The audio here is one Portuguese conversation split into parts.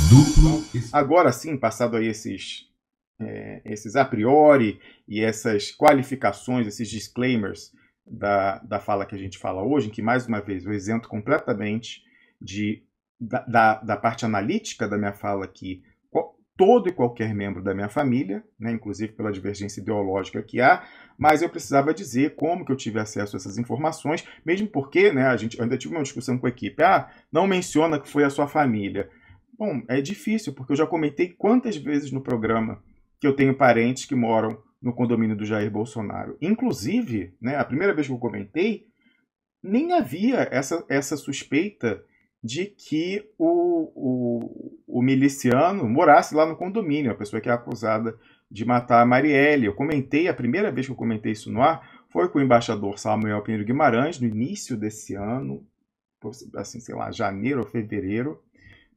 Duplo. Agora sim, passado aí esses a priori e essas qualificações, esses disclaimers da fala que a gente fala hoje, em que, mais uma vez, eu isento completamente da parte analítica da minha fala aqui, todo e qualquer membro da minha família, né, inclusive pela divergência ideológica que há, mas eu precisava dizer como que eu tive acesso a essas informações, mesmo porque, né, eu ainda tive uma discussão com a equipe, não menciona que foi a sua família. Bom, é difícil, porque eu já comentei quantas vezes no programa que eu tenho parentes que moram no condomínio do Jair Bolsonaro. Inclusive, né, a primeira vez que eu comentei, nem havia essa suspeita de que o miliciano morasse lá no condomínio, a pessoa que é acusada de matar a Marielle. Eu comentei, a primeira vez que eu comentei isso no ar, foi com o embaixador Samuel Pinheiro Guimarães, no início desse ano, assim, sei lá, janeiro ou fevereiro,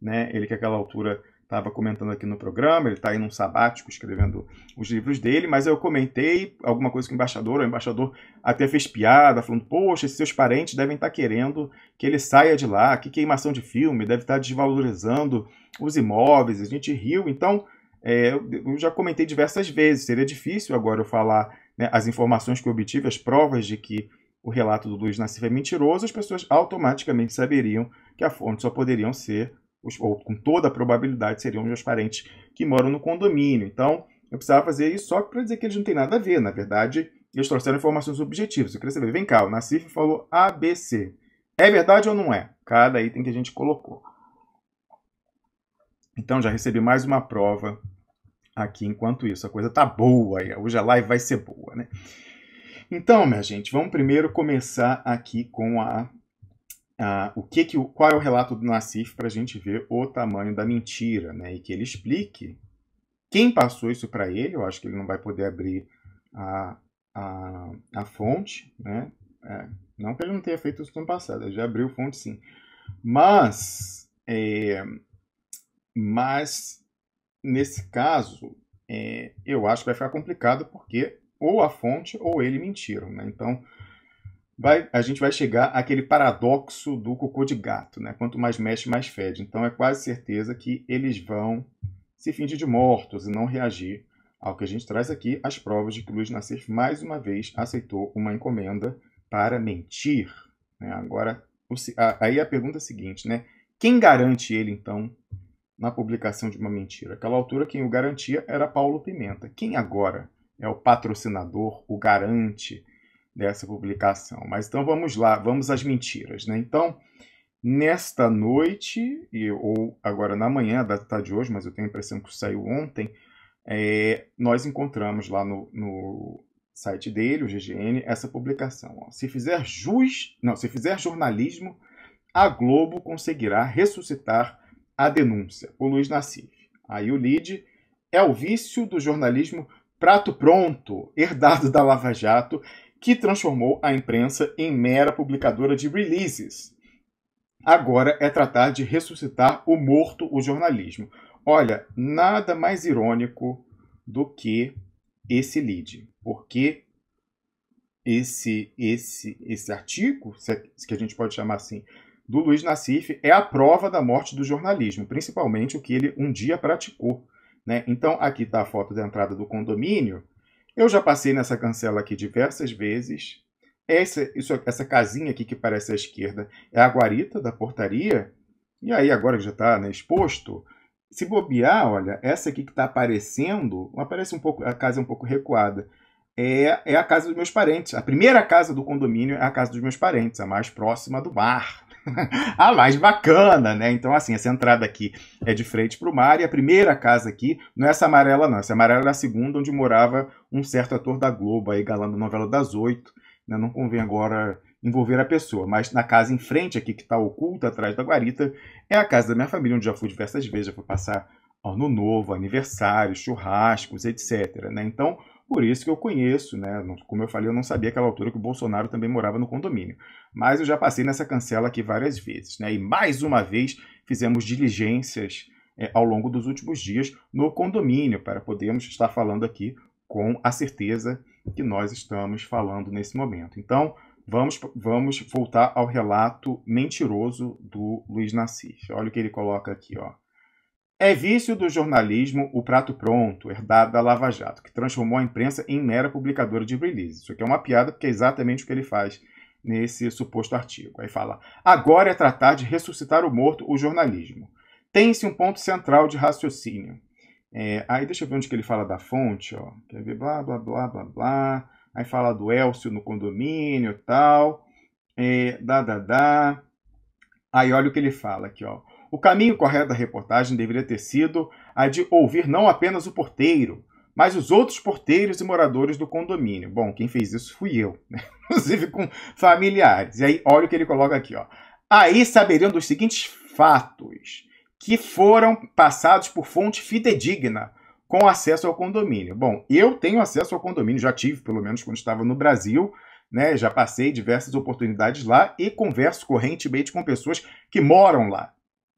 né? Ele que àquela altura estava comentando aqui no programa, ele está aí num sabático escrevendo os livros dele, mas eu comentei alguma coisa com o embaixador até fez piada, falando, poxa, esses seus parentes devem estar querendo que ele saia de lá, que queimação de filme, deve estar desvalorizando os imóveis, a gente riu, então eu já comentei diversas vezes, seria difícil agora eu falar, né, as informações que eu obtive, as provas de que o relato do Luiz Nassif é mentiroso, as pessoas automaticamente saberiam que a fonte só poderiam ser ou com toda a probabilidade seriam meus parentes que moram no condomínio. Então, eu precisava fazer isso só para dizer que eles não têm nada a ver. Na verdade, eles trouxeram informações objetivas. Eu queria saber, vem cá, o Nassif falou ABC. É verdade ou não é? Cada item que a gente colocou. Então, já recebi mais uma prova aqui enquanto isso. A coisa tá boa. Hoje a live vai ser boa, né? Então, minha gente, vamos primeiro começar aqui com qual é o relato do Nassif para a gente ver o tamanho da mentira, né? E que ele explique quem passou isso para ele. Eu acho que ele não vai poder abrir a fonte, né? Não que ele não tenha feito isso no passado, ele já abriu fonte sim. Mas nesse caso, eu acho que vai ficar complicado porque ou a fonte ou ele mentiram, né? Então, a gente vai chegar àquele paradoxo do cocô de gato, né? Quanto mais mexe, mais fede. Então é quase certeza que eles vão se fingir de mortos e não reagir ao que a gente traz aqui, as provas de que Luiz Nassif mais uma vez aceitou uma encomenda para mentir, né? Agora, aí a pergunta é a seguinte, né? Quem garante ele, então, na publicação de uma mentira? Aquela altura, quem o garantia era Paulo Pimenta. Quem agora é o patrocinador, o garante dessa publicação? Mas então vamos lá, vamos às mentiras, né? Então, nesta noite, ou agora na manhã, a data está de hoje, mas eu tenho a impressão que saiu ontem, nós encontramos lá no site dele, o GGN, essa publicação. Ó. Se fizer jornalismo, a Globo conseguirá ressuscitar a denúncia. O Luiz Nassif. Aí o lead é o vício do jornalismo prato pronto, herdado da Lava Jato, que transformou a imprensa em mera publicadora de releases. Agora é tratar de ressuscitar o morto, o jornalismo. Olha, nada mais irônico do que esse lead, porque esse artigo, que a gente pode chamar assim, do Luiz Nassif, é a prova da morte do jornalismo, principalmente o que ele um dia praticou, né? Então, aqui está a foto da entrada do condomínio. Eu já passei nessa cancela aqui diversas vezes. Essa casinha aqui que parece à esquerda é a guarita da portaria. E aí, agora que já está, né, exposto, se bobear, olha, essa aqui que está aparecendo, aparece um pouco, a casa é um pouco recuada, é a casa dos meus parentes. A primeira casa do condomínio é a casa dos meus parentes, a mais próxima do mar. A mais bacana, né? Então, assim, essa entrada aqui é de frente para o mar, e a primeira casa aqui não é essa amarela, não. Essa amarela é a segunda, onde morava um certo ator da Globo, aí galando a novela das 8. Né? Não convém agora envolver a pessoa, mas na casa em frente aqui, que está oculta atrás da guarita, é a casa da minha família, onde já fui diversas vezes, já fui passar ano novo, aniversário, churrascos, etc. Né? Então, por isso que eu conheço, né? Como eu falei, eu não sabia àquela altura que o Bolsonaro também morava no condomínio. Mas eu já passei nessa cancela aqui várias vezes, né? E mais uma vez fizemos diligências ao longo dos últimos dias no condomínio, para podermos estar falando aqui com a certeza que nós estamos falando nesse momento. Então, vamos voltar ao relato mentiroso do Luiz Nassif. Olha o que ele coloca aqui, ó. É vício do jornalismo o prato pronto, herdado da Lava Jato, que transformou a imprensa em mera publicadora de release. Isso aqui é uma piada, porque é exatamente o que ele faz nesse suposto artigo. Aí fala, agora é tratar de ressuscitar o morto, o jornalismo. Tem-se um ponto central de raciocínio. Aí deixa eu ver onde que ele fala da fonte, ó. Quer ver, blá, blá, blá, blá, blá. Aí fala do Elcio no condomínio e tal. Aí olha o que ele fala aqui, ó. O caminho correto da reportagem deveria ter sido a de ouvir não apenas o porteiro, mas os outros porteiros e moradores do condomínio. Bom, quem fez isso fui eu, né? Inclusive com familiares. E aí olha o que ele coloca aqui, ó. Aí saberiam dos seguintes fatos que foram passados por fonte fidedigna com acesso ao condomínio. Bom, eu tenho acesso ao condomínio, já tive, pelo menos quando estava no Brasil, né? Já passei diversas oportunidades lá e converso correntemente com pessoas que moram lá.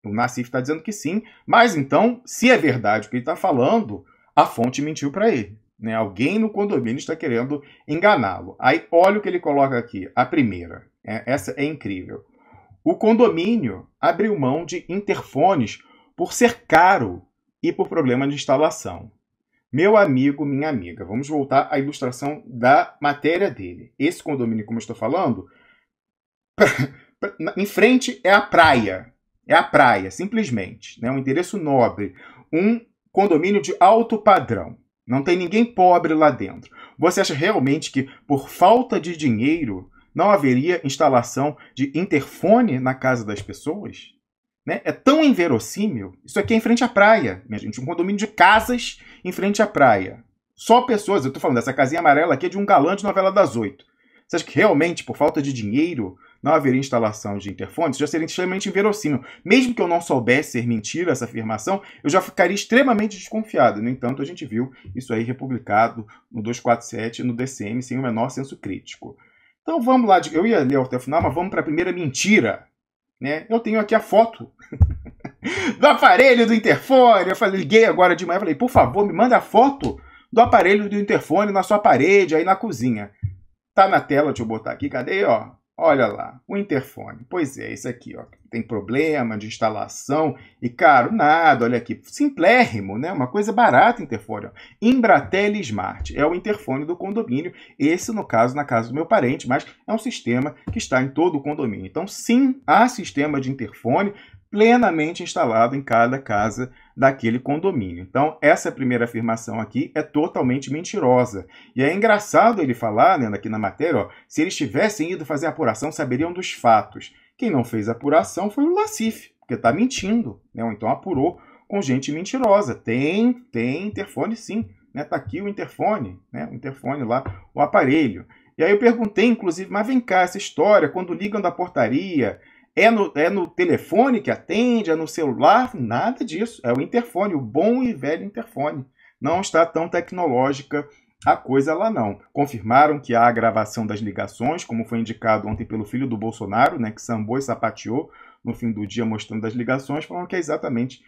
O Nassif está dizendo que sim, mas então, se é verdade o que ele está falando, a fonte mentiu para ele. Né? Alguém no condomínio está querendo enganá-lo. Aí olha o que ele coloca aqui, a primeira. Essa é incrível. O condomínio abriu mão de interfones por ser caro e por problema de instalação. Meu amigo, minha amiga, vamos voltar à ilustração da matéria dele. Esse condomínio, como eu estou falando, em frente é a praia. É a praia, simplesmente. Né? Um endereço nobre. Um condomínio de alto padrão. Não tem ninguém pobre lá dentro. Você acha realmente que, por falta de dinheiro, não haveria instalação de interfone na casa das pessoas? Né? É tão inverossímil. Isso aqui é em frente à praia, minha gente. Um condomínio de casas em frente à praia. Só pessoas, eu estou falando, essa casinha amarela aqui é de um galã de novela das 8. Você acha que realmente, por falta de dinheiro, não haveria instalação de interfone? Isso já seria extremamente inverossímil. Mesmo que eu não soubesse ser mentira essa afirmação, eu já ficaria extremamente desconfiado. No entanto, a gente viu isso aí republicado no 247 no DCM sem o menor senso crítico. Então vamos lá, eu ia ler até o final, mas vamos para a primeira mentira. Né? Eu tenho aqui a foto do aparelho do interfone. Eu liguei agora de manhã, falei, por favor, me manda a foto do aparelho do interfone na sua parede, aí na cozinha. Tá na tela, deixa eu botar aqui, cadê, ó? Olha lá, o interfone. Pois é, esse aqui, ó. Tem problema de instalação e caro nada, olha aqui. Simplérrimo, né? Uma coisa barata, interfone. Ó. Embratel Smart é o interfone do condomínio. Esse, no caso, na casa do meu parente, mas é um sistema que está em todo o condomínio. Então, sim, há sistema de interfone plenamente instalado em cada casa daquele condomínio. Então, essa primeira afirmação aqui é totalmente mentirosa. E é engraçado ele falar, né, aqui na matéria, ó, se eles tivessem ido fazer a apuração, saberiam dos fatos. Quem não fez a apuração foi o Nassif, porque está mentindo, né, ou então apurou com gente mentirosa. Tem interfone sim, né, tá aqui o interfone lá, o aparelho. E aí eu perguntei, inclusive, mas vem cá, essa história, quando ligam da portaria, é no telefone que atende? É no celular? Nada disso. É o interfone, o bom e velho interfone. Não está tão tecnológica a coisa lá não. Confirmaram que há a gravação das ligações, como foi indicado ontem pelo filho do Bolsonaro, né, que sambou e sapateou no fim do dia mostrando as ligações, falando que é exatamente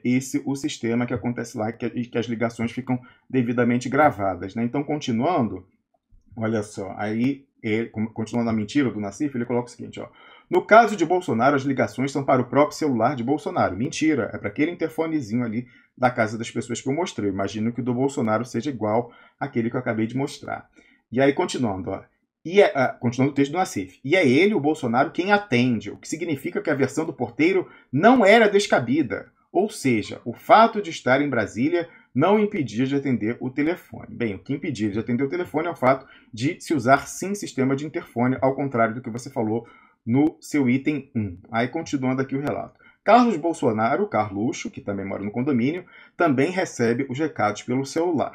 esse o sistema que acontece lá, que as ligações ficam devidamente gravadas. Né? Então, continuando, olha só, aí, continuando a mentira do Nassif, ele coloca o seguinte, ó. No caso de Bolsonaro, as ligações são para o próprio celular de Bolsonaro. Mentira, é para aquele interfonezinho ali da casa das pessoas que eu mostrei. Eu imagino que o do Bolsonaro seja igual àquele que eu acabei de mostrar. E aí, continuando, ó. Continuando o texto do Nassif. E é ele, o Bolsonaro, quem atende, o que significa que a versão do porteiro não era descabida. Ou seja, o fato de estar em Brasília não impedia de atender o telefone. Bem, o que impedia de atender o telefone é o fato de se usar sim sistema de interfone, ao contrário do que você falou no seu item 1. Aí, continuando aqui o relato. Carlos Bolsonaro, Carluxo, que também mora no condomínio, também recebe os recados pelo celular.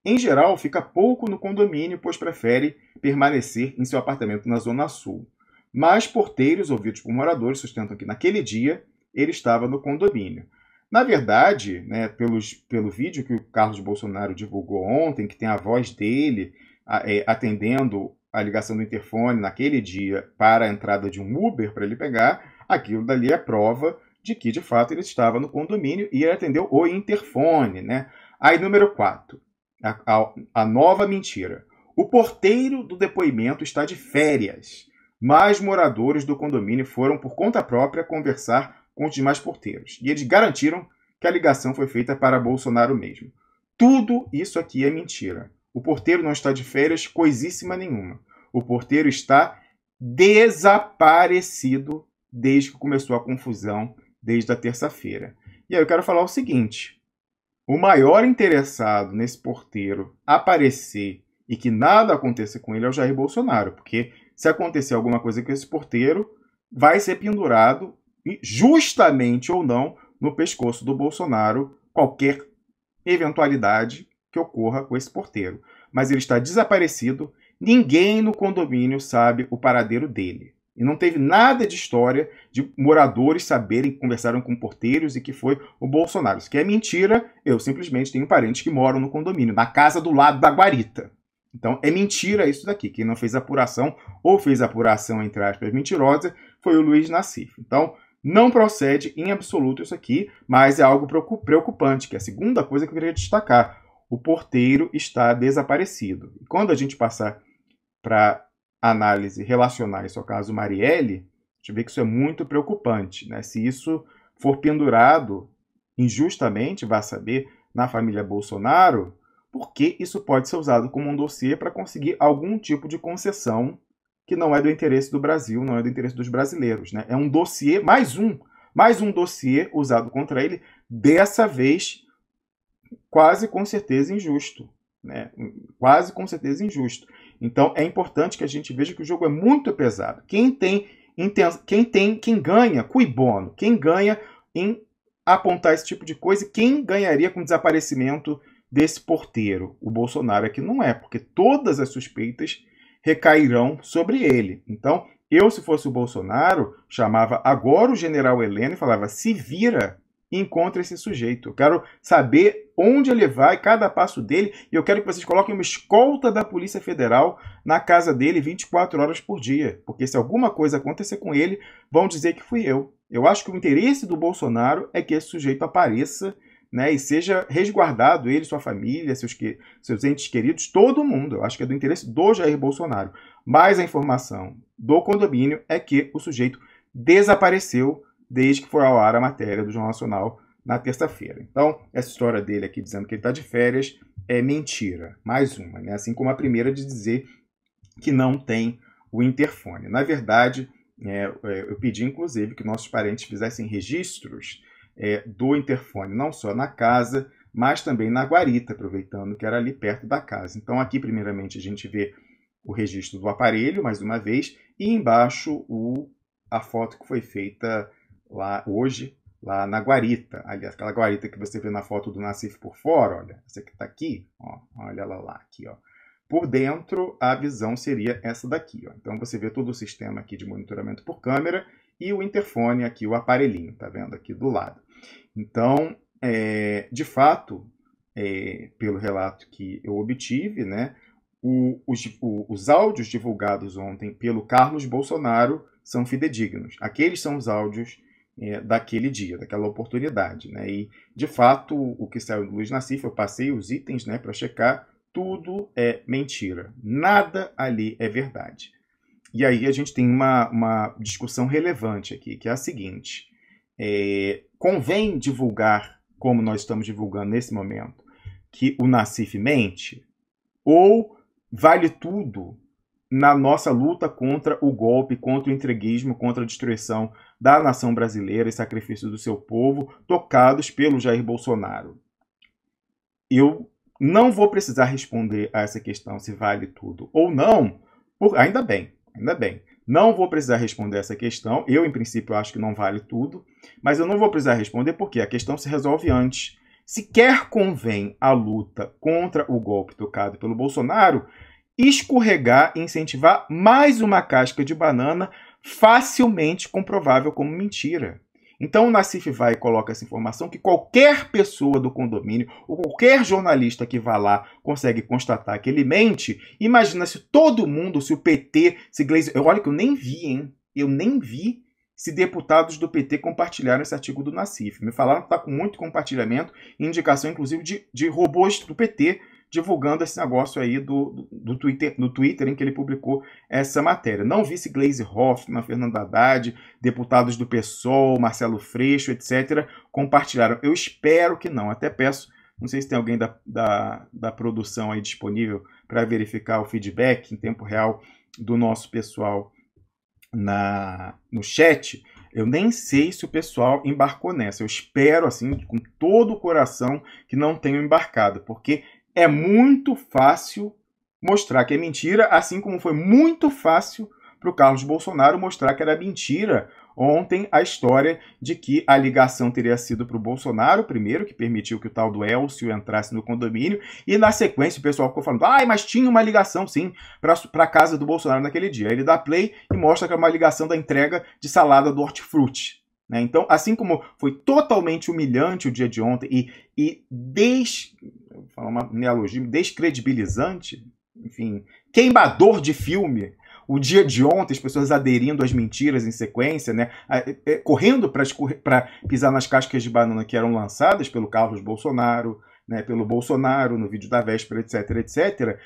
Em geral, fica pouco no condomínio, pois prefere permanecer em seu apartamento na Zona Sul. Mas porteiros ouvidos por moradores sustentam que naquele dia ele estava no condomínio. Na verdade, né, pelo vídeo que o Carlos Bolsonaro divulgou ontem, que tem a voz dele atendendo a ligação do interfone naquele dia para a entrada de um Uber para ele pegar, aquilo dali é prova de que, de fato, ele estava no condomínio e ele atendeu o interfone. Né? Aí, número 4, a nova mentira. O porteiro do depoimento está de férias, mas moradores do condomínio foram, por conta própria, conversar com os demais porteiros. E eles garantiram que a ligação foi feita para Bolsonaro mesmo. Tudo isso aqui é mentira. O porteiro não está de férias, coisíssima nenhuma. O porteiro está desaparecido desde que começou a confusão, desde a terça-feira. E aí eu quero falar o seguinte: o maior interessado nesse porteiro aparecer e que nada aconteça com ele é o Jair Bolsonaro, porque se acontecer alguma coisa com esse porteiro, vai ser pendurado, justamente ou não, no pescoço do Bolsonaro, qualquer eventualidade que ocorra com esse porteiro. Mas ele está desaparecido, ninguém no condomínio sabe o paradeiro dele. E não teve nada de história de moradores saberem que conversaram com porteiros e que foi o Bolsonaro. Isso que é mentira. Eu simplesmente tenho parentes que moram no condomínio, na casa do lado da guarita. Então é mentira isso daqui. Quem não fez apuração, ou fez apuração, entre aspas, mentirosa, foi o Luiz Nassif. Então não procede em absoluto isso aqui, mas é algo preocupante, que é a segunda coisa que eu queria destacar. O porteiro está desaparecido. E quando a gente passar para análise relacionar isso ao caso Marielle, a gente vê que isso é muito preocupante, né? Se isso for pendurado injustamente, vai saber, na família Bolsonaro, porque isso pode ser usado como um dossiê para conseguir algum tipo de concessão que não é do interesse do Brasil, não é do interesse dos brasileiros, né? É um dossiê, mais um dossiê usado contra ele, dessa vez quase com certeza injusto, né? Quase com certeza injusto. Então é importante que a gente veja que o jogo é muito pesado. Quem ganha, cui bono, quem ganha em apontar esse tipo de coisa, quem ganharia com o desaparecimento desse porteiro? O Bolsonaro aqui não é, porque todas as suspeitas recairão sobre ele. Então, eu, se fosse o Bolsonaro, chamava agora o general Heleno e falava: se vira e encontra esse sujeito. Eu quero saber onde ele vai, cada passo dele, e eu quero que vocês coloquem uma escolta da Polícia Federal na casa dele 24 horas por dia. Porque se alguma coisa acontecer com ele, vão dizer que fui eu. Eu acho que o interesse do Bolsonaro é que esse sujeito apareça, né, e seja resguardado, ele, sua família, seus entes queridos, todo mundo. Eu acho que é do interesse do Jair Bolsonaro. Mas a informação do condomínio é que o sujeito desapareceu desde que foi ao ar a matéria do Jornal Nacional na terça-feira. Então, essa história dele aqui dizendo que ele está de férias é mentira. Mais uma, né? Assim como a primeira de dizer que não tem o interfone. Na verdade, eu pedi, inclusive, que nossos parentes fizessem registros do interfone, não só na casa, mas também na guarita, aproveitando que era ali perto da casa. Então, aqui, primeiramente, a gente vê o registro do aparelho, mais uma vez, e embaixo a foto que foi feita lá hoje, lá na guarita. Aliás, aquela guarita que você vê na foto do Nassif por fora, olha, essa que está aqui, ó, olha ela lá, aqui, ó. Por dentro, a visão seria essa daqui, ó. Então, você vê todo o sistema aqui de monitoramento por câmera e o interfone aqui, o aparelhinho, tá vendo aqui do lado. Então, de fato, pelo relato que eu obtive, né, os áudios divulgados ontem pelo Carlos Bolsonaro são fidedignos. Aqueles são os áudios daquele dia, daquela oportunidade, né? E, de fato, o que saiu do Luiz Nassif, eu passei os itens, né, para checar, tudo é mentira. Nada ali é verdade. E aí a gente tem uma discussão relevante aqui, que é a seguinte: convém divulgar, como nós estamos divulgando nesse momento, que o Nassif mente? Ou vale tudo na nossa luta contra o golpe, contra o entreguismo, contra a destruição da nação brasileira e sacrifício do seu povo, tocados pelo Jair Bolsonaro? Eu não vou precisar responder a essa questão se vale tudo ou não, ainda bem. Não vou precisar responder essa questão. Eu, em princípio, acho que não vale tudo, mas eu não vou precisar responder porque a questão se resolve antes. Se quer convém a luta contra o golpe tocado pelo Bolsonaro, escorregar e incentivar mais uma casca de banana facilmente comprovável como mentira. Então o Nassif vai e coloca essa informação que qualquer pessoa do condomínio ou qualquer jornalista que vá lá consegue constatar que ele mente. Imagina se todo mundo, se o PT, se Gleisi... Olha que eu nem vi, hein? Eu nem vi se deputados do PT compartilharam esse artigo do Nassif. Me falaram que está com muito compartilhamento, indicação inclusive de robôs do PT divulgando esse negócio aí do Twitter, no Twitter em que ele publicou essa matéria. Não vi se Gleisi Hoffmann, Fernando Haddad, deputados do PSOL, Marcelo Freixo, etc., compartilharam. Eu espero que não. Até peço, não sei se tem alguém da produção aí disponível para verificar o feedback em tempo real do nosso pessoal no chat. Eu nem sei se o pessoal embarcou nessa. Eu espero, assim, com todo o coração, que não tenham embarcado, porque é muito fácil mostrar que é mentira, assim como foi muito fácil para o Carlos Bolsonaro mostrar que era mentira ontem a história de que a ligação teria sido para o Bolsonaro, primeiro, que permitiu que o tal do Elcio entrasse no condomínio, e na sequência o pessoal ficou falando, mas tinha uma ligação sim para a casa do Bolsonaro naquele dia. Aí ele dá play e mostra que é uma ligação da entrega de salada do hortifruti. Né? Então, assim como foi totalmente humilhante o dia de ontem e vou falar uma neologia, descredibilizante, enfim, queimador de filme, o dia de ontem, as pessoas aderindo às mentiras em sequência, né? Correndo para pisar nas cascas de banana que eram lançadas pelo Carlos Bolsonaro, né? Pelo Bolsonaro, no vídeo da véspera, etc., etc.,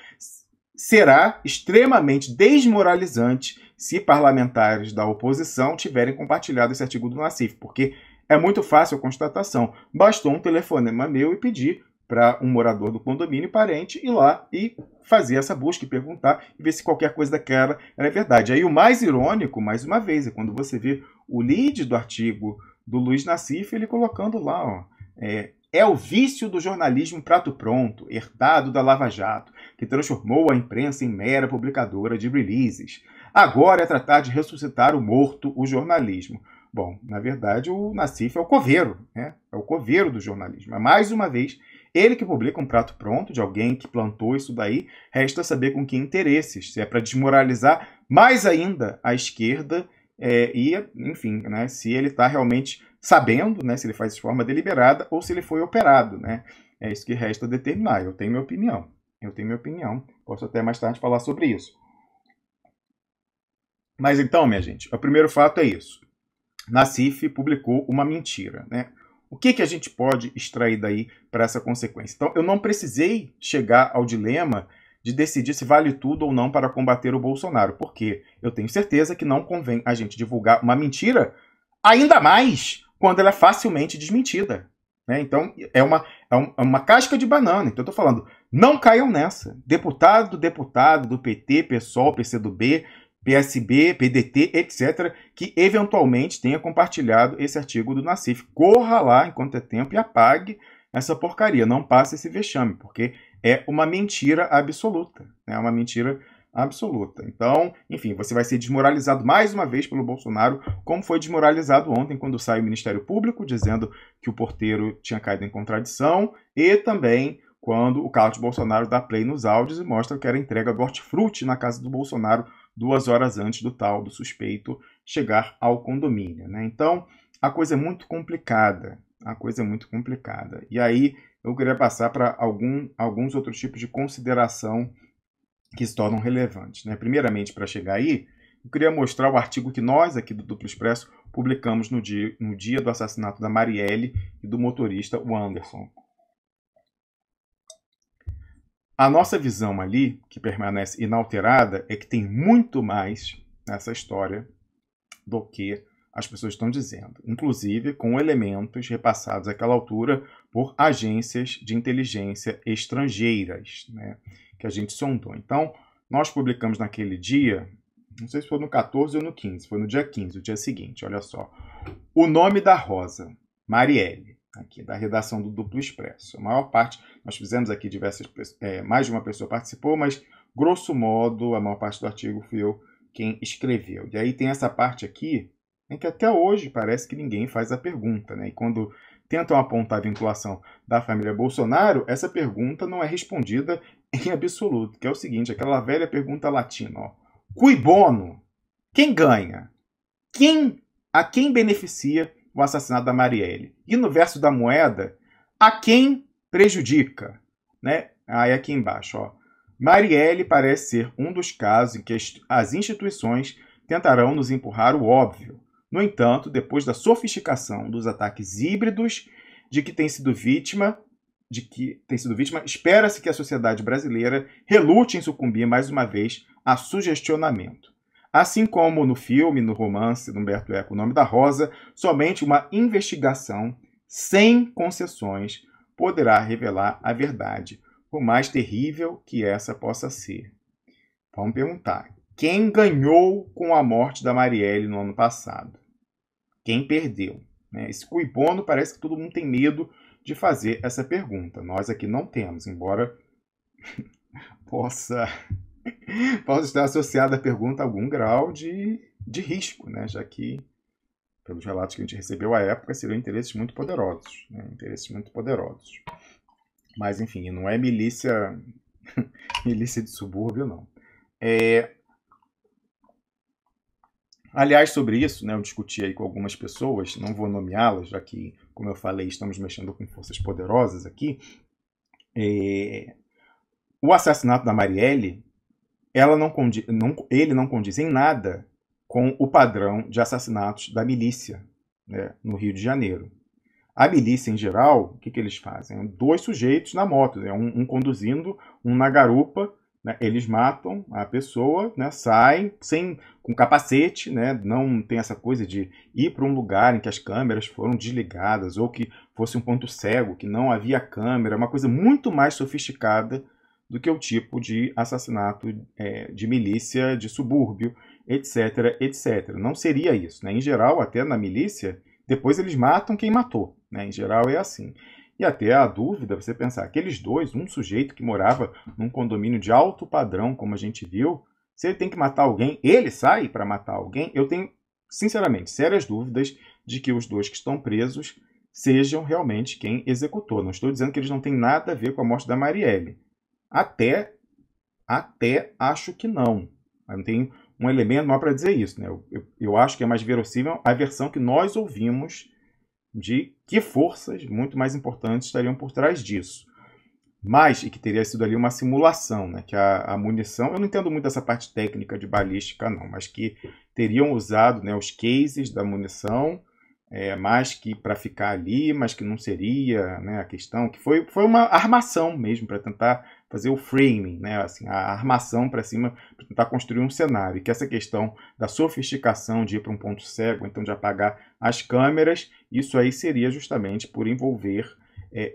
será extremamente desmoralizante se parlamentares da oposição tiverem compartilhado esse artigo do Nassif, porque é muito fácil a constatação. Bastou um telefonema meu e pedir para um morador do condomínio, parente, ir lá e fazer essa busca e perguntar e ver se qualquer coisa daquela era verdade. Aí o mais irônico, mais uma vez, é quando você vê o lead do artigo do Luiz Nassif, ele colocando lá, ó, é o vício do jornalismo prato pronto, herdado da Lava Jato, que transformou a imprensa em mera publicadora de releases. Agora é tratar de ressuscitar o morto, o jornalismo. Bom, na verdade, o Nassif é o coveiro, né? É o coveiro do jornalismo. Mais uma vez, ele que publica um prato pronto de alguém que plantou isso daí, resta saber com que interesses, se é para desmoralizar mais ainda a esquerda enfim, né, se ele está realmente sabendo, né, se ele faz de forma deliberada ou se ele foi operado. Né? É isso que resta determinar. Eu tenho minha opinião. Posso até mais tarde falar sobre isso. Mas então, minha gente, o primeiro fato é isso. Nassif publicou uma mentira, né? O que a gente pode extrair daí para essa consequência? Então, eu não precisei chegar ao dilema de decidir se vale tudo ou não para combater o Bolsonaro, porque eu tenho certeza que não convém a gente divulgar uma mentira, ainda mais quando ela é facilmente desmentida. Né? Então, é uma casca de banana. Então, eu estou falando, não caiam nessa. Deputado do PT, PSOL, PCdoB, PSB, PDT, etc., que eventualmente tenha compartilhado esse artigo do Nassif. Corra lá enquanto é tempo e apague essa porcaria. Não passe esse vexame, porque é uma mentira absoluta. É uma mentira absoluta. Então, enfim, você vai ser desmoralizado mais uma vez pelo Bolsonaro, como foi desmoralizado ontem quando sai o Ministério Público dizendo que o porteiro tinha caído em contradição, e também quando o Carlos Bolsonaro dá play nos áudios e mostra que era entrega do hortifruti na casa do Bolsonaro 2 horas antes do suspeito chegar ao condomínio. Né? Então, a coisa é muito complicada. E aí, eu queria passar para alguns outros tipos de consideração que se tornam relevantes. Né? Primeiramente, para chegar aí, eu queria mostrar o artigo que nós, aqui do Duplo Expresso, publicamos no dia do assassinato da Marielle e do motorista, o Anderson. A nossa visão ali, que permanece inalterada, é que tem muito mais nessa história do que as pessoas estão dizendo. Inclusive com elementos repassados àquela altura por agências de inteligência estrangeiras, né, que a gente sondou. Então, nós publicamos naquele dia, não sei se foi no 14 ou no 15, foi no dia 15, o dia seguinte, olha só. O nome da Rosa, Marielle. Aqui, da redação do Duplo Expresso. A maior parte, nós fizemos aqui mais de uma pessoa participou, mas, grosso modo, a maior parte do artigo fui eu quem escreveu. E aí tem essa parte aqui, em que até hoje parece que ninguém faz a pergunta, né? E quando tentam apontar a vinculação da família Bolsonaro, essa pergunta não é respondida em absoluto, que é o seguinte, aquela velha pergunta latina, ó. Cui bono? Quem ganha? A quem beneficia o assassinato da Marielle? E no verso da moeda, a quem prejudica? Né? Aí aqui embaixo, ó. Marielle parece ser um dos casos em que as instituições tentarão nos empurrar o óbvio. No entanto, depois da sofisticação dos ataques híbridos de que tem sido vítima, de que tem sido vítima, espera-se que a sociedade brasileira relute em sucumbir mais uma vez a sugestionamento. Assim como no filme, no romance do Humberto Eco, O Nome da Rosa, somente uma investigação sem concessões poderá revelar a verdade, por mais terrível que essa possa ser. Vamos perguntar: quem ganhou com a morte da Marielle no ano passado? Quem perdeu? Esse cui bono parece que todo mundo tem medo de fazer essa pergunta. Nós aqui não temos, embora possa estar associada à pergunta a algum grau de risco, né? Já que, pelos relatos que a gente recebeu à época, seriam interesses muito poderosos. Interesses muito poderosos. Mas, enfim, não é milícia de subúrbio, não. Aliás, sobre isso, eu discuti aí com algumas pessoas, não vou nomeá-las, já que, como eu falei, estamos mexendo com forças poderosas aqui. O assassinato da Marielle, ele não condiz em nada com o padrão de assassinatos da milícia, né, no Rio de Janeiro. A milícia, em geral, o que eles fazem? 2 sujeitos na moto, um conduzindo, um na garupa. Né, eles matam a pessoa, né, saem com capacete, né, não tem essa coisa de ir para um lugar em que as câmeras foram desligadas ou que fosse um ponto cego, que não havia câmera, uma coisa muito mais sofisticada do que o tipo de assassinato de milícia, de subúrbio, etc, etc. Não seria isso. Né? Em geral, até na milícia, depois eles matam quem matou. Né? Em geral é assim. E até a dúvida, você pensar, aqueles dois, um sujeito que morava num condomínio de alto padrão, como a gente viu, se ele tem que matar alguém, ele sai para matar alguém, eu tenho, sinceramente, sérias dúvidas de que os 2 que estão presos sejam realmente quem executou. Não estou dizendo que eles não têm nada a ver com a morte da Marielle. Até acho que não. Eu não tenho um elemento maior para dizer isso. Né? Eu acho que é mais verossímil a versão que nós ouvimos de que forças muito mais importantes estariam por trás disso. Mas, e que teria sido ali uma simulação, né? Que a munição, eu não entendo muito essa parte técnica de balística, não, mas que teriam usado, né, os cases da munição, mais que para ficar ali, mas que não seria, né, a questão, que foi uma armação mesmo, para tentar fazer o framing, né, assim, a armação para cima, para tentar construir um cenário. E que essa questão da sofisticação de ir para um ponto cego, então de apagar as câmeras, isso aí seria justamente por envolver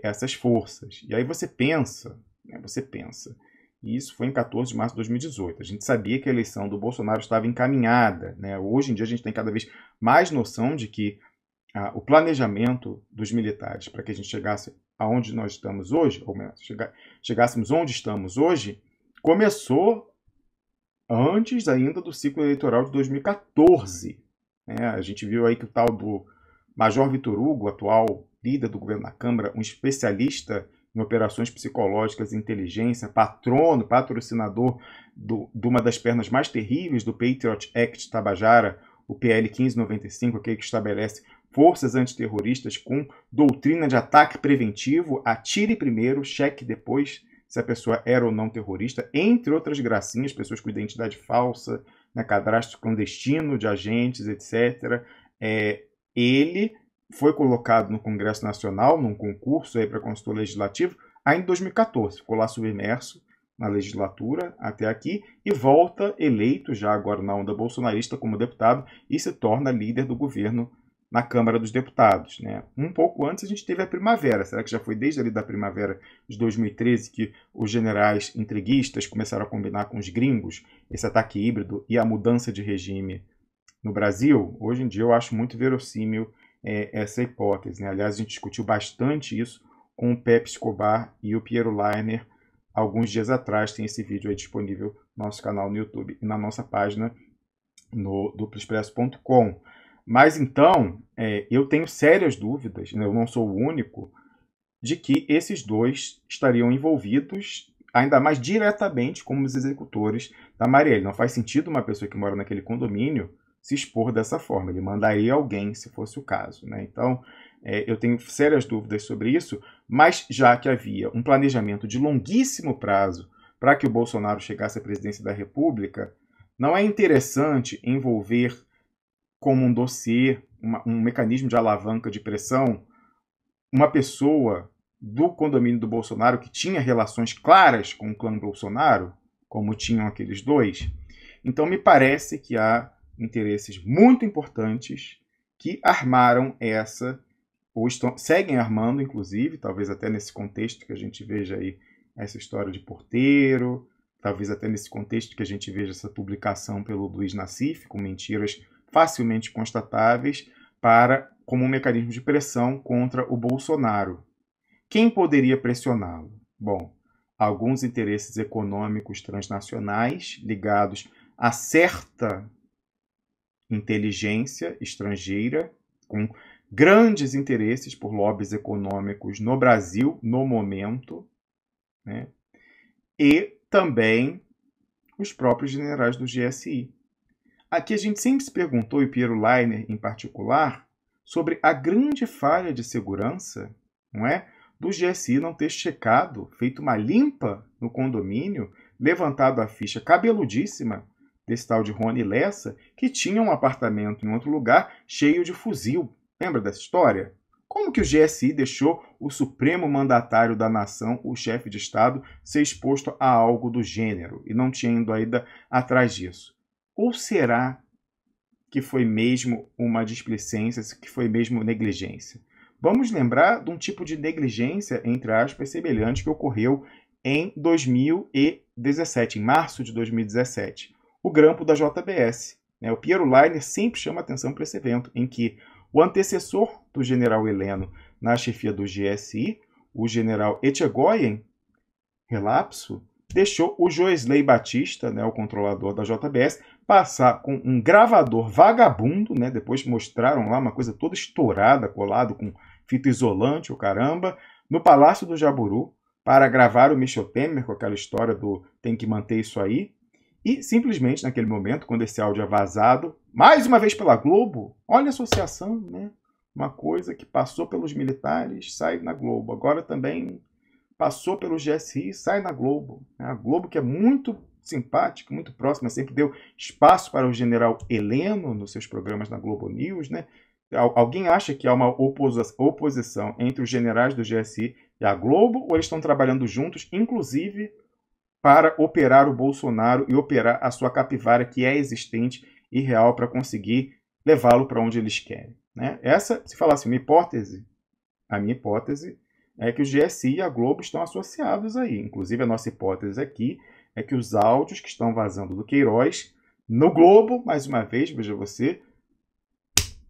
essas forças. E aí você pensa, e isso foi em 14 de março de 2018. A gente sabia que a eleição do Bolsonaro estava encaminhada. Né? Hoje em dia a gente tem cada vez mais noção de que o planejamento dos militares para que a gente chegasse aonde nós estamos hoje, ou melhor, chegássemos onde estamos hoje, começou antes ainda do ciclo eleitoral de 2014. Né? A gente viu aí que o tal do Major Vitor Hugo, atual líder do governo da Câmara, um especialista em operações psicológicas e inteligência, patrocinador de uma das pernas mais terríveis do Patriot Act Tabajara, o PL 1595, aquele que estabelece forças antiterroristas com doutrina de ataque preventivo, atire primeiro, cheque depois se a pessoa era ou não terrorista, entre outras gracinhas, pessoas com identidade falsa, né, cadastro clandestino de agentes, etc. Ele foi colocado no Congresso Nacional, num concurso para consultor legislativo, ainda em 2014. Ficou lá submerso na legislatura até aqui e volta eleito, já agora na onda bolsonarista, como deputado e se torna líder do governo na Câmara dos Deputados. Né? Um pouco antes a gente teve a primavera. Será que já foi desde ali da primavera de 2013 que os generais entreguistas começaram a combinar com os gringos esse ataque híbrido e a mudança de regime no Brasil? Hoje em dia eu acho muito verossímil essa hipótese. Né? Aliás, a gente discutiu bastante isso com o Pepe Escobar e o Piero Leiner alguns dias atrás. Tem esse vídeo aí disponível no nosso canal no YouTube e na nossa página no duploexpresso.com. Mas então, eu tenho sérias dúvidas, né? Eu não sou o único, de que esses dois estariam envolvidos, ainda mais diretamente, como os executores da Marielle. Não faz sentido uma pessoa que mora naquele condomínio se expor dessa forma. Ele mandaria alguém, se fosse o caso. Né? Então, eu tenho sérias dúvidas sobre isso, mas já que havia um planejamento de longuíssimo prazo para que o Bolsonaro chegasse à presidência da República, não é interessante envolver como um dossiê, um mecanismo de alavanca de pressão, uma pessoa do condomínio do Bolsonaro, que tinha relações claras com o clã Bolsonaro, como tinham aqueles dois. Então, me parece que há interesses muito importantes que armaram essa, ou seguem armando, inclusive, talvez até nesse contexto que a gente veja aí essa história de porteiro, talvez até nesse contexto que a gente veja essa publicação pelo Luiz Nassif, com mentiras facilmente constatáveis, como um mecanismo de pressão contra o Bolsonaro. Quem poderia pressioná-lo? Bom, alguns interesses econômicos transnacionais ligados a certa inteligência estrangeira, com grandes interesses por lobbies econômicos no Brasil, no momento, né? E também os próprios generais do GSI. Aqui a gente sempre se perguntou, e Piero Leiner em particular, sobre a grande falha de segurança, não é, do GSI não ter checado, feito uma limpa no condomínio, levantado a ficha cabeludíssima desse tal de Rony Lessa, que tinha um apartamento em outro lugar cheio de fuzil. Lembra dessa história? Como que o GSI deixou o supremo mandatário da nação, o chefe de Estado, ser exposto a algo do gênero e não tinha ido ainda atrás disso? Ou será que foi mesmo uma displicência, que foi mesmo negligência? Vamos lembrar de um tipo de negligência, entre aspas, semelhante que ocorreu em 2017, em março de 2017. O grampo da JBS. O Piero Leiner sempre chama atenção para esse evento, em que o antecessor do general Heleno na chefia do GSI, o general Etchegoyen, relapso, deixou o Joesley Batista, o controlador da JBS, passar com um gravador vagabundo, depois mostraram lá uma coisa toda estourada, colado com fita isolante, o caramba, no Palácio do Jaburu, para gravar o Michel Temer com aquela história do tem que manter isso aí. E simplesmente naquele momento, quando esse áudio é vazado, mais uma vez pela Globo, olha a associação, uma coisa que passou pelos militares, sai na Globo. Agora também passou pelo GSI, sai na Globo. A Globo, que é muito simpática, muito próxima, sempre deu espaço para o general Heleno nos seus programas na Globo News. Alguém acha que há uma oposição entre os generais do GSI e a Globo, ou eles estão trabalhando juntos, inclusive para operar o Bolsonaro e operar a sua capivara, que é existente e real, para conseguir levá-lo para onde eles querem? Essa, se falasse uma hipótese, a minha hipótese é que o GSI e a Globo estão associados aí. Inclusive, a nossa hipótese aqui é que os áudios que estão vazando do Queiroz no Globo, mais uma vez, veja você,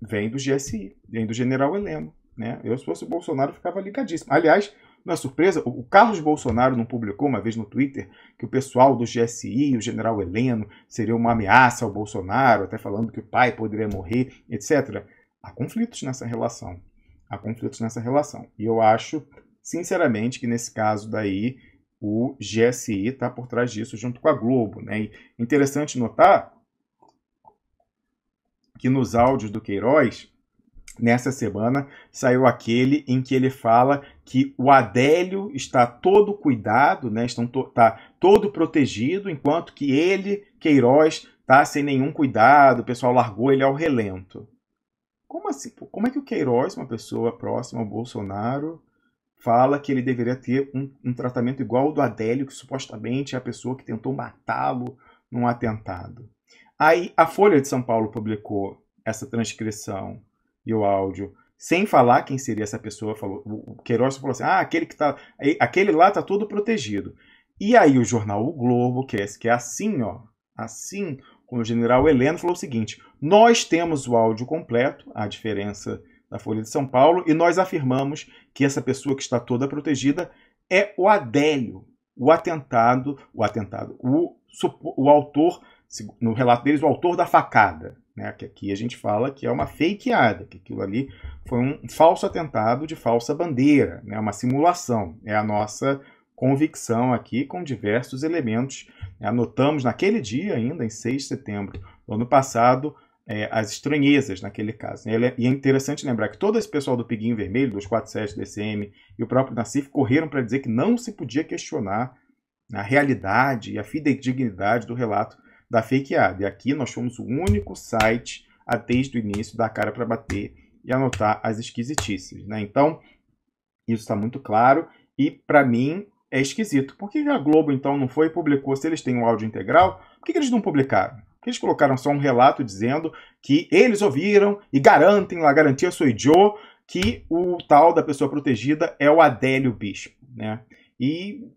vem do GSI, vem do general Heleno. Eu, se fosse o Bolsonaro, ficava ligadíssimo. Aliás, não é surpresa, o Carlos Bolsonaro não publicou uma vez no Twitter que o pessoal do GSI, o general Heleno, seria uma ameaça ao Bolsonaro, até falando que o pai poderia morrer, etc. Há conflitos nessa relação. E eu acho, sinceramente, que nesse caso daí, o GSI está por trás disso junto com a Globo. E interessante notar que nos áudios do Queiroz, nessa semana, saiu aquele em que ele fala que o Adélio está todo cuidado, está todo protegido, enquanto que ele, Queiroz, está sem nenhum cuidado, o pessoal largou ele ao relento. Como assim? Como é que o Queiroz, uma pessoa próxima ao Bolsonaro, fala que ele deveria ter um tratamento igual ao do Adélio, que supostamente é a pessoa que tentou matá-lo num atentado? Aí a Folha de São Paulo publicou essa transcrição e o áudio, sem falar quem seria essa pessoa. O Queiroz falou assim, aquele lá está todo protegido. E aí o jornal O Globo, que é assim, assim, com o general Heleno, falou o seguinte: nós temos o áudio completo, a diferença da Folha de São Paulo, e nós afirmamos que essa pessoa que está toda protegida é o Adélio, o autor, no relato deles, o autor da facada. Que aqui a gente fala que é uma fakeada, que aquilo ali foi um falso atentado de falsa bandeira, uma simulação. É a nossa convicção aqui, com diversos elementos. Anotamos naquele dia ainda, em 6 de setembro do ano passado, as estranhezas naquele caso. E é interessante lembrar que todo esse pessoal do Piguinho Vermelho, dos 47 DCM e o próprio Nassif correram para dizer que não se podia questionar a realidade e a fidedignidade do relato da fakeada. E aqui nós fomos o único site desde o início dar a cara para bater e anotar as esquisitices. Então, Isso está muito claro e, para mim, é esquisito. Por que a Globo, então, não foi e publicou? Se eles têm um áudio integral, por que eles não publicaram? Por que eles colocaram só um relato dizendo que eles ouviram e garantem, lá garantia sou Joe, que o tal da pessoa protegida é o Adélio Bispo, né? E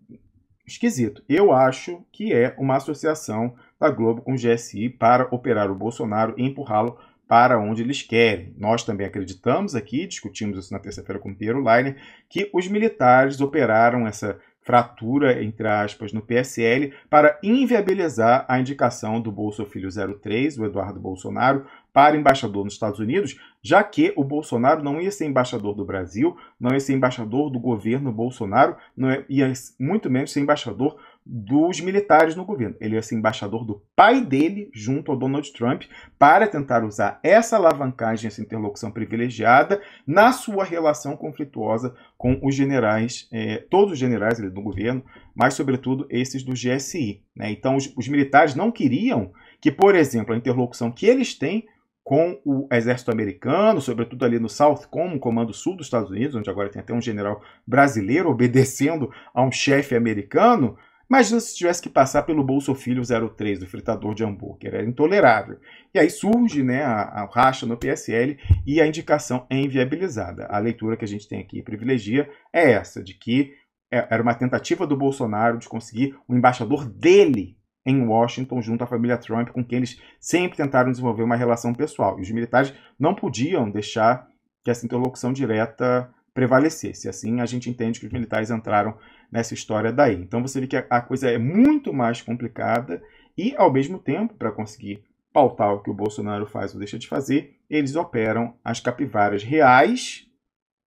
esquisito. Eu acho que é uma associação da Globo com o GSI para operar o Bolsonaro e empurrá-lo para onde eles querem. Nós também acreditamos aqui, discutimos isso na terça-feira com o Piero Leiner, que os militares operaram essa fratura, entre aspas, no PSL para inviabilizar a indicação do Bolso Filho 03, o Eduardo Bolsonaro, para embaixador nos Estados Unidos, já que o Bolsonaro não ia ser embaixador do Brasil, não ia ser embaixador do governo Bolsonaro, não ia muito menos ser embaixador dos militares no governo. Ele ia ser embaixador do pai dele junto ao Donald Trump para tentar usar essa alavancagem, essa interlocução privilegiada na sua relação conflituosa com os generais, todos os generais do governo, mas sobretudo esses do GSI, né? Então os militares não queriam que, por exemplo, a interlocução que eles têm com o exército americano, sobretudo ali no Southcom, Comando Sul dos Estados Unidos, onde agora tem até um general brasileiro obedecendo a um chefe americano. Imagina se tivesse que passar pelo Bolso Filho 03, do fritador de hambúrguer. Era intolerável. E aí surge, né, a racha no PSL e a indicação é inviabilizada. A leitura que a gente tem aqui privilegia é essa, de que era uma tentativa do Bolsonaro de conseguir o embaixador dele em Washington, junto à família Trump, com quem eles sempre tentaram desenvolver uma relação pessoal. E os militares não podiam deixar que essa interlocução direta prevalecesse. Assim, a gente entende que os militares entraram nessa história daí. Então você vê que a coisa é muito mais complicada e, ao mesmo tempo, para conseguir pautar o que o Bolsonaro faz ou deixa de fazer, eles operam as capivaras reais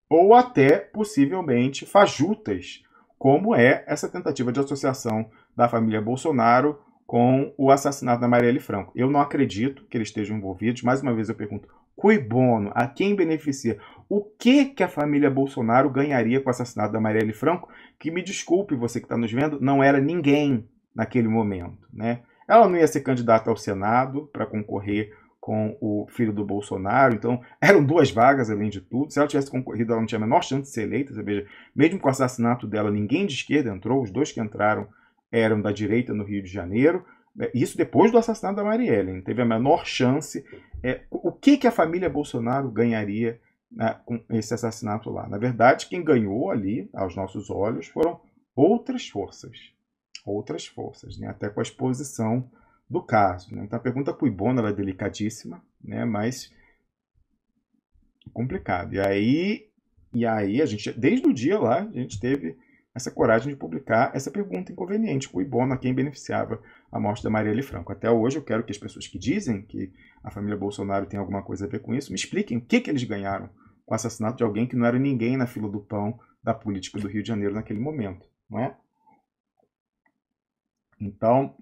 ou até, possivelmente, fajutas, como é essa tentativa de associação da família Bolsonaro com o assassinato da Marielle Franco. Eu não acredito que eles estejam envolvidos. Mais uma vez eu pergunto, cui bono? A quem beneficia? O que a família Bolsonaro ganharia com o assassinato da Marielle Franco? Que, me desculpe, você que está nos vendo, não era ninguém naquele momento, né? Ela não ia ser candidata ao Senado para concorrer com o filho do Bolsonaro, então eram 2 vagas além de tudo. Se ela tivesse concorrido, ela não tinha a menor chance de ser eleita. Você veja, mesmo com o assassinato dela, ninguém de esquerda entrou, os 2 que entraram eram da direita no Rio de Janeiro. Isso depois do assassinato da Marielle, não teve a menor chance. O que a família Bolsonaro ganharia, né, com esse assassinato lá? Na verdade, quem ganhou ali, aos nossos olhos, foram outras forças, né, até com a exposição do caso, né? Então a pergunta cui bono, ela é delicadíssima, né, mas complicado. E aí a gente, desde o dia lá, a gente teve essa coragem de publicar essa pergunta inconveniente, cui bono, a quem beneficiava a morte da Marielle Franco. Até hoje eu quero que as pessoas que dizem que a família Bolsonaro tem alguma coisa a ver com isso, me expliquem o que eles ganharam com o assassinato de alguém que não era ninguém na fila do pão da política do Rio de Janeiro naquele momento, não é? Então,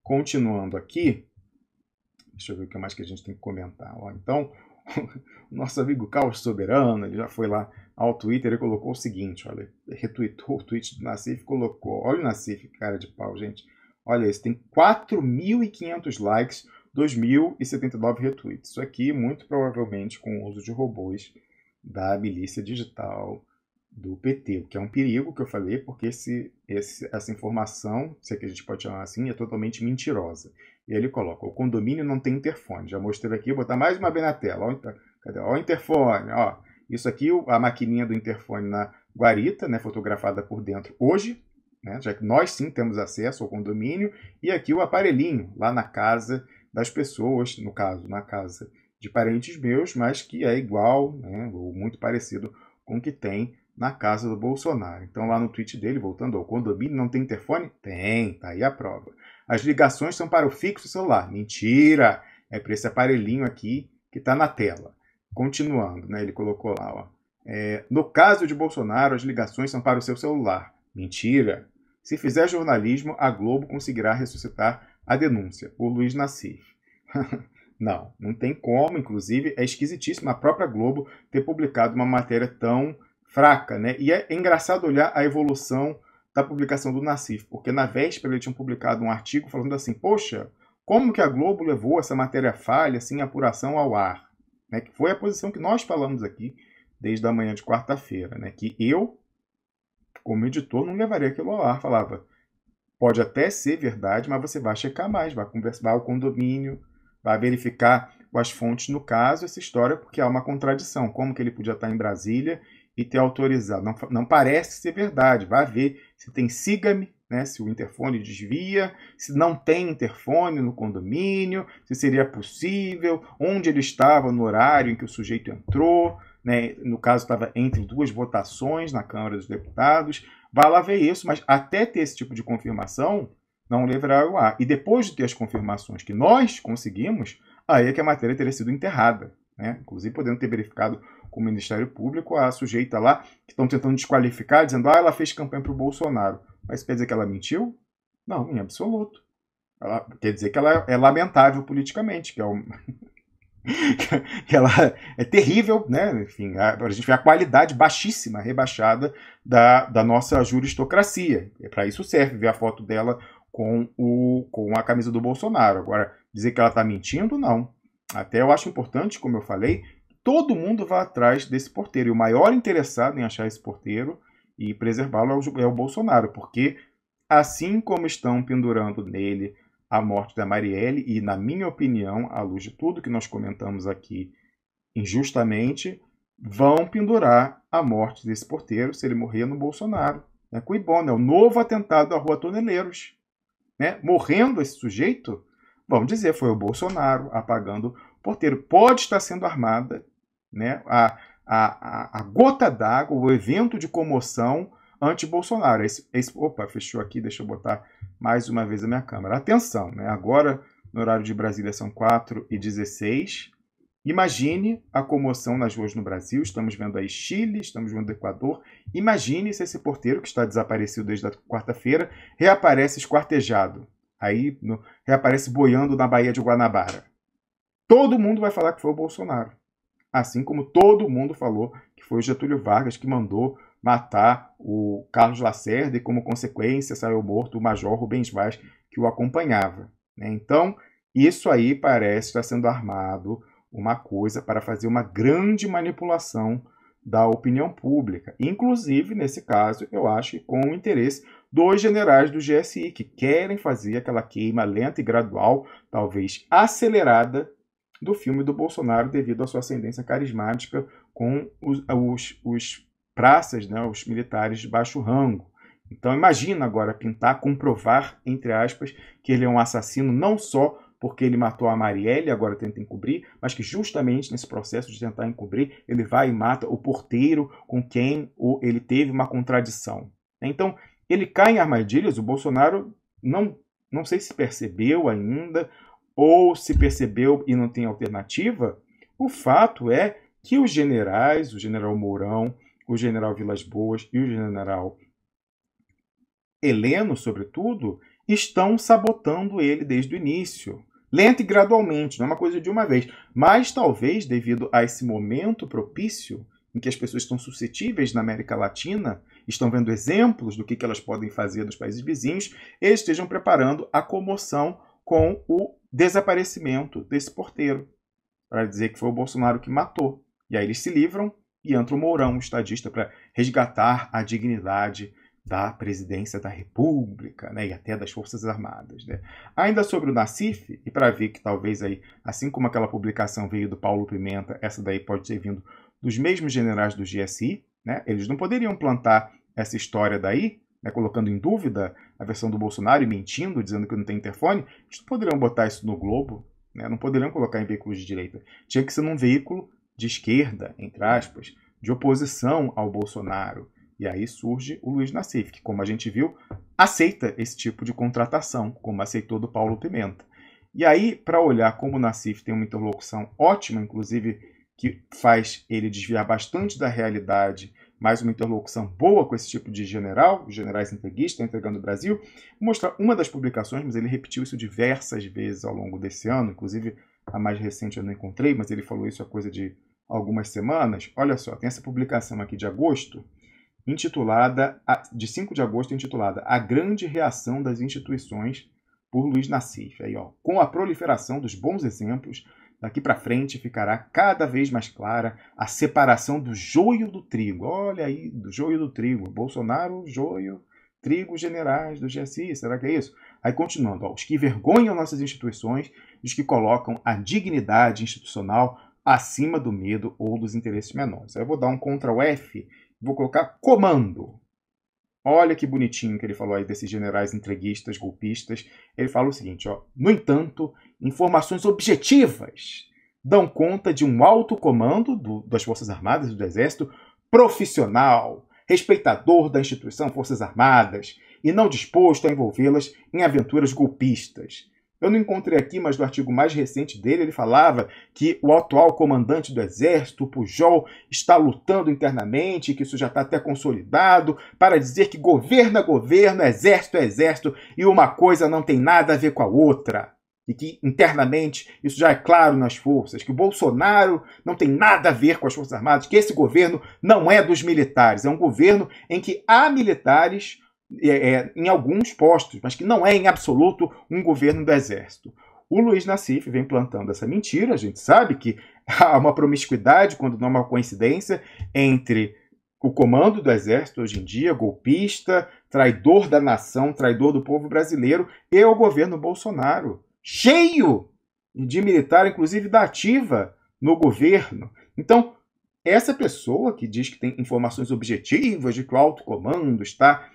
continuando aqui, deixa eu ver o que mais que a gente tem que comentar. Então, o nosso amigo Carlos Soberano, ele já foi lá ao Twitter e colocou o seguinte, olha, retweetou o tweet do Nassif e colocou, olha o Nassif, cara de pau, gente, olha isso, tem 4.500 likes, 2.079 retweets. Isso aqui, muito provavelmente, com o uso de robôs da milícia digital do PT, o que é um perigo, que eu falei, porque essa informação, se é que a gente pode chamar assim, é totalmente mentirosa. E ele coloca, o condomínio não tem interfone. Já mostrei aqui, vou botar mais uma vez na tela. Ó, cadê? Ó, o interfone, ó. Isso aqui, a maquininha do interfone na guarita, né, fotografada por dentro hoje, né, já que nós sim temos acesso ao condomínio, e aqui o aparelhinho, lá na casa das pessoas, no caso, na casa de parentes meus, mas que é igual, né, ou muito parecido com o que tem na casa do Bolsonaro. Então, lá no tweet dele, voltando ao condomínio, não tem interfone? Tem, tá aí a prova. As ligações são para o fixo celular. Mentira! É para esse aparelhinho aqui que está na tela. Continuando, né, ele colocou lá, ó. No caso de Bolsonaro, as ligações são para o seu celular. Mentira! Se fizer jornalismo, a Globo conseguirá ressuscitar a denúncia. O Luiz Nassif. Não tem como, inclusive, é esquisitíssimo a própria Globo ter publicado uma matéria tão fraca, né? E é engraçado olhar a evolução da publicação do Nassif, porque na véspera ele tinha publicado um artigo falando assim, poxa, como que a Globo levou essa matéria falha, sem apuração ao ar? Né? Que foi a posição que nós falamos aqui desde a manhã de quarta-feira, né? Que eu, como editor, não levaria aquilo ao ar. Falava, pode até ser verdade, mas você vai checar mais, vai conversar, vai ao condomínio, vai verificar as fontes no caso, essa história, porque há uma contradição. Como que ele podia estar em Brasília e ter autorizado? Não parece ser verdade. Vai ver se tem siga-me, né, se o interfone desvia, se não tem interfone no condomínio, se seria possível, onde ele estava no horário em que o sujeito entrou, né, no caso estava entre duas votações na Câmara dos Deputados. Vai lá ver isso, mas até ter esse tipo de confirmação, não levará ao ar. E depois de ter as confirmações que nós conseguimos, aí é que a matéria teria sido enterrada, né? Inclusive podendo ter verificado com o Ministério Público a sujeita lá, que estão tentando desqualificar, dizendo ela fez campanha para o Bolsonaro. Mas quer dizer que ela mentiu? Não, em absoluto. Quer dizer que ela é lamentável politicamente, que ela é terrível, né? Enfim, a gente vê a qualidade baixíssima, rebaixada da nossa juristocracia. Para isso serve ver a foto dela com a camisa do Bolsonaro. Agora, dizer que ela está mentindo, não. Até eu acho importante, como eu falei, todo mundo vá atrás desse porteiro. E o maior interessado em achar esse porteiro e preservá-lo é o Bolsonaro, porque assim como estão pendurando nele a morte da Marielle, e na minha opinião, à luz de tudo que nós comentamos aqui injustamente, vão pendurar a morte desse porteiro se ele morrer no Bolsonaro. É Cuibona, é o novo atentado à Rua Toneleiros. Né? Morrendo esse sujeito, vamos dizer, foi o Bolsonaro apagando o porteiro. Pode estar sendo armada, né, a gota d'água, o evento de comoção anti-Bolsonaro. Opa, fechou aqui, deixa eu botar mais uma vez a minha câmera. Atenção, né? Agora, no horário de Brasília, são 4h16. Imagine a comoção nas ruas no Brasil. Estamos vendo aí Chile, estamos vendo Equador. Imagine se esse porteiro, que está desaparecido desde a quarta-feira, reaparece esquartejado. Aí reaparece boiando na Baía de Guanabara. Todo mundo vai falar que foi o Bolsonaro. Assim como todo mundo falou que foi o Getúlio Vargas que mandou matar o Carlos Lacerda e, como consequência, saiu morto o Major Rubens Vaz, que o acompanhava. Né? Então, isso aí parece estar sendo armado uma coisa para fazer uma grande manipulação da opinião pública. Inclusive, nesse caso, eu acho que com o interesse dos generais do GSI, que querem fazer aquela queima lenta e gradual, talvez acelerada, do filme do Bolsonaro devido à sua ascendência carismática com os praças, né, os militares de baixo rango. Então imagina agora tentar comprovar, entre aspas, que ele é um assassino não só porque ele matou a Marielle e agora tenta encobrir, mas que justamente nesse processo de tentar encobrir, ele vai e mata o porteiro com quem ele teve uma contradição. Então, ele cai em armadilhas, o Bolsonaro não sei se percebeu ainda, ou se percebeu e não tem alternativa. O fato é que os generais, o general Mourão, o general Vilas Boas e o general Heleno, sobretudo, estão sabotando ele desde o início. Lento e gradualmente, não é uma coisa de uma vez. Mas talvez, devido a esse momento propício, em que as pessoas estão suscetíveis na América Latina, estão vendo exemplos do que elas podem fazer nos países vizinhos, eles estejam preparando a comoção com o desaparecimento desse porteiro, para dizer que foi o Bolsonaro que matou. E aí eles se livram e entra o Mourão, o estadista, para resgatar a dignidade da presidência da República, né, e até das Forças Armadas. Né. Ainda sobre o Nassif, e para ver que talvez aí, assim como aquela publicação veio do Paulo Pimenta, essa daí pode ter vindo dos mesmos generais do GSI, né, eles não poderiam plantar essa história daí, né, colocando em dúvida a versão do Bolsonaro e mentindo, dizendo que não tem interfone. Eles não poderiam botar isso no Globo, né, não poderiam colocar em veículos de direita. Tinha que ser num veículo de esquerda, entre aspas, de oposição ao Bolsonaro. E aí surge o Luiz Nassif, que, como a gente viu, aceita esse tipo de contratação, como aceitou do Paulo Pimenta. E aí, para olhar como o Nassif tem uma interlocução ótima, inclusive, que faz ele desviar bastante da realidade, mais uma interlocução boa com esse tipo de general, os generais entreguistas, entregando o Brasil, vou mostrar uma das publicações, mas ele repetiu isso diversas vezes ao longo desse ano, inclusive a mais recente eu não encontrei, mas ele falou isso há coisa de algumas semanas. Olha só, tem essa publicação aqui de agosto, de 5 de agosto, intitulada A Grande Reação das Instituições, por Luiz Nassif. Aí, ó, com a proliferação dos bons exemplos Daqui para frente ficará cada vez mais clara a separação do joio do trigo. Olha aí, do joio do trigo. Bolsonaro, joio, trigo, generais do GSI. Será que é isso? Aí continuando, ó, os que envergonham nossas instituições, os que colocam a dignidade institucional acima do medo ou dos interesses menores. Aí eu vou dar um Ctrl F, vou colocar comando. Olha que bonitinho que ele falou aí desses generais entreguistas, golpistas. Ele fala o seguinte, ó, no entanto, informações objetivas dão conta de um alto comando das Forças Armadas e do Exército profissional, respeitador da instituição Forças Armadas e não disposto a envolvê-las em aventuras golpistas. Eu não encontrei aqui, mas no artigo mais recente dele, ele falava que o atual comandante do Exército, o Pujol, está lutando internamente, que isso já está até consolidado, para dizer que governo é governo, exército é exército, e uma coisa não tem nada a ver com a outra. E que, internamente, isso já é claro nas forças, que o Bolsonaro não tem nada a ver com as Forças Armadas, que esse governo não é dos militares, é um governo em que há militares em alguns postos, mas que não é em absoluto um governo do Exército. O Luiz Nassif vem plantando essa mentira, a gente sabe que há uma promiscuidade, quando não é uma coincidência, entre o comando do Exército hoje em dia, golpista, traidor da nação, traidor do povo brasileiro, e o governo Bolsonaro, cheio de militar, inclusive da ativa, no governo. Então, essa pessoa que diz que tem informações objetivas de que o alto comando está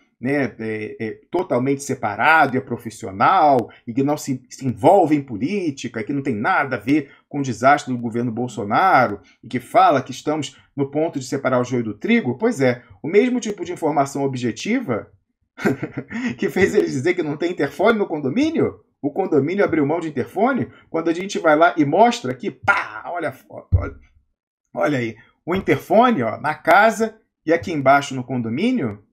totalmente separado e é profissional e que não se envolve em política, que não tem nada a ver com o desastre do governo Bolsonaro e que fala que estamos no ponto de separar o joio do trigo, pois é, o mesmo tipo de informação objetiva que fez eles dizer que não tem interfone no condomínio, o condomínio abriu mão de interfone, quando a gente vai lá e mostra aqui, pá, olha a foto, olha aí, o interfone ó, na casa e aqui embaixo no condomínio.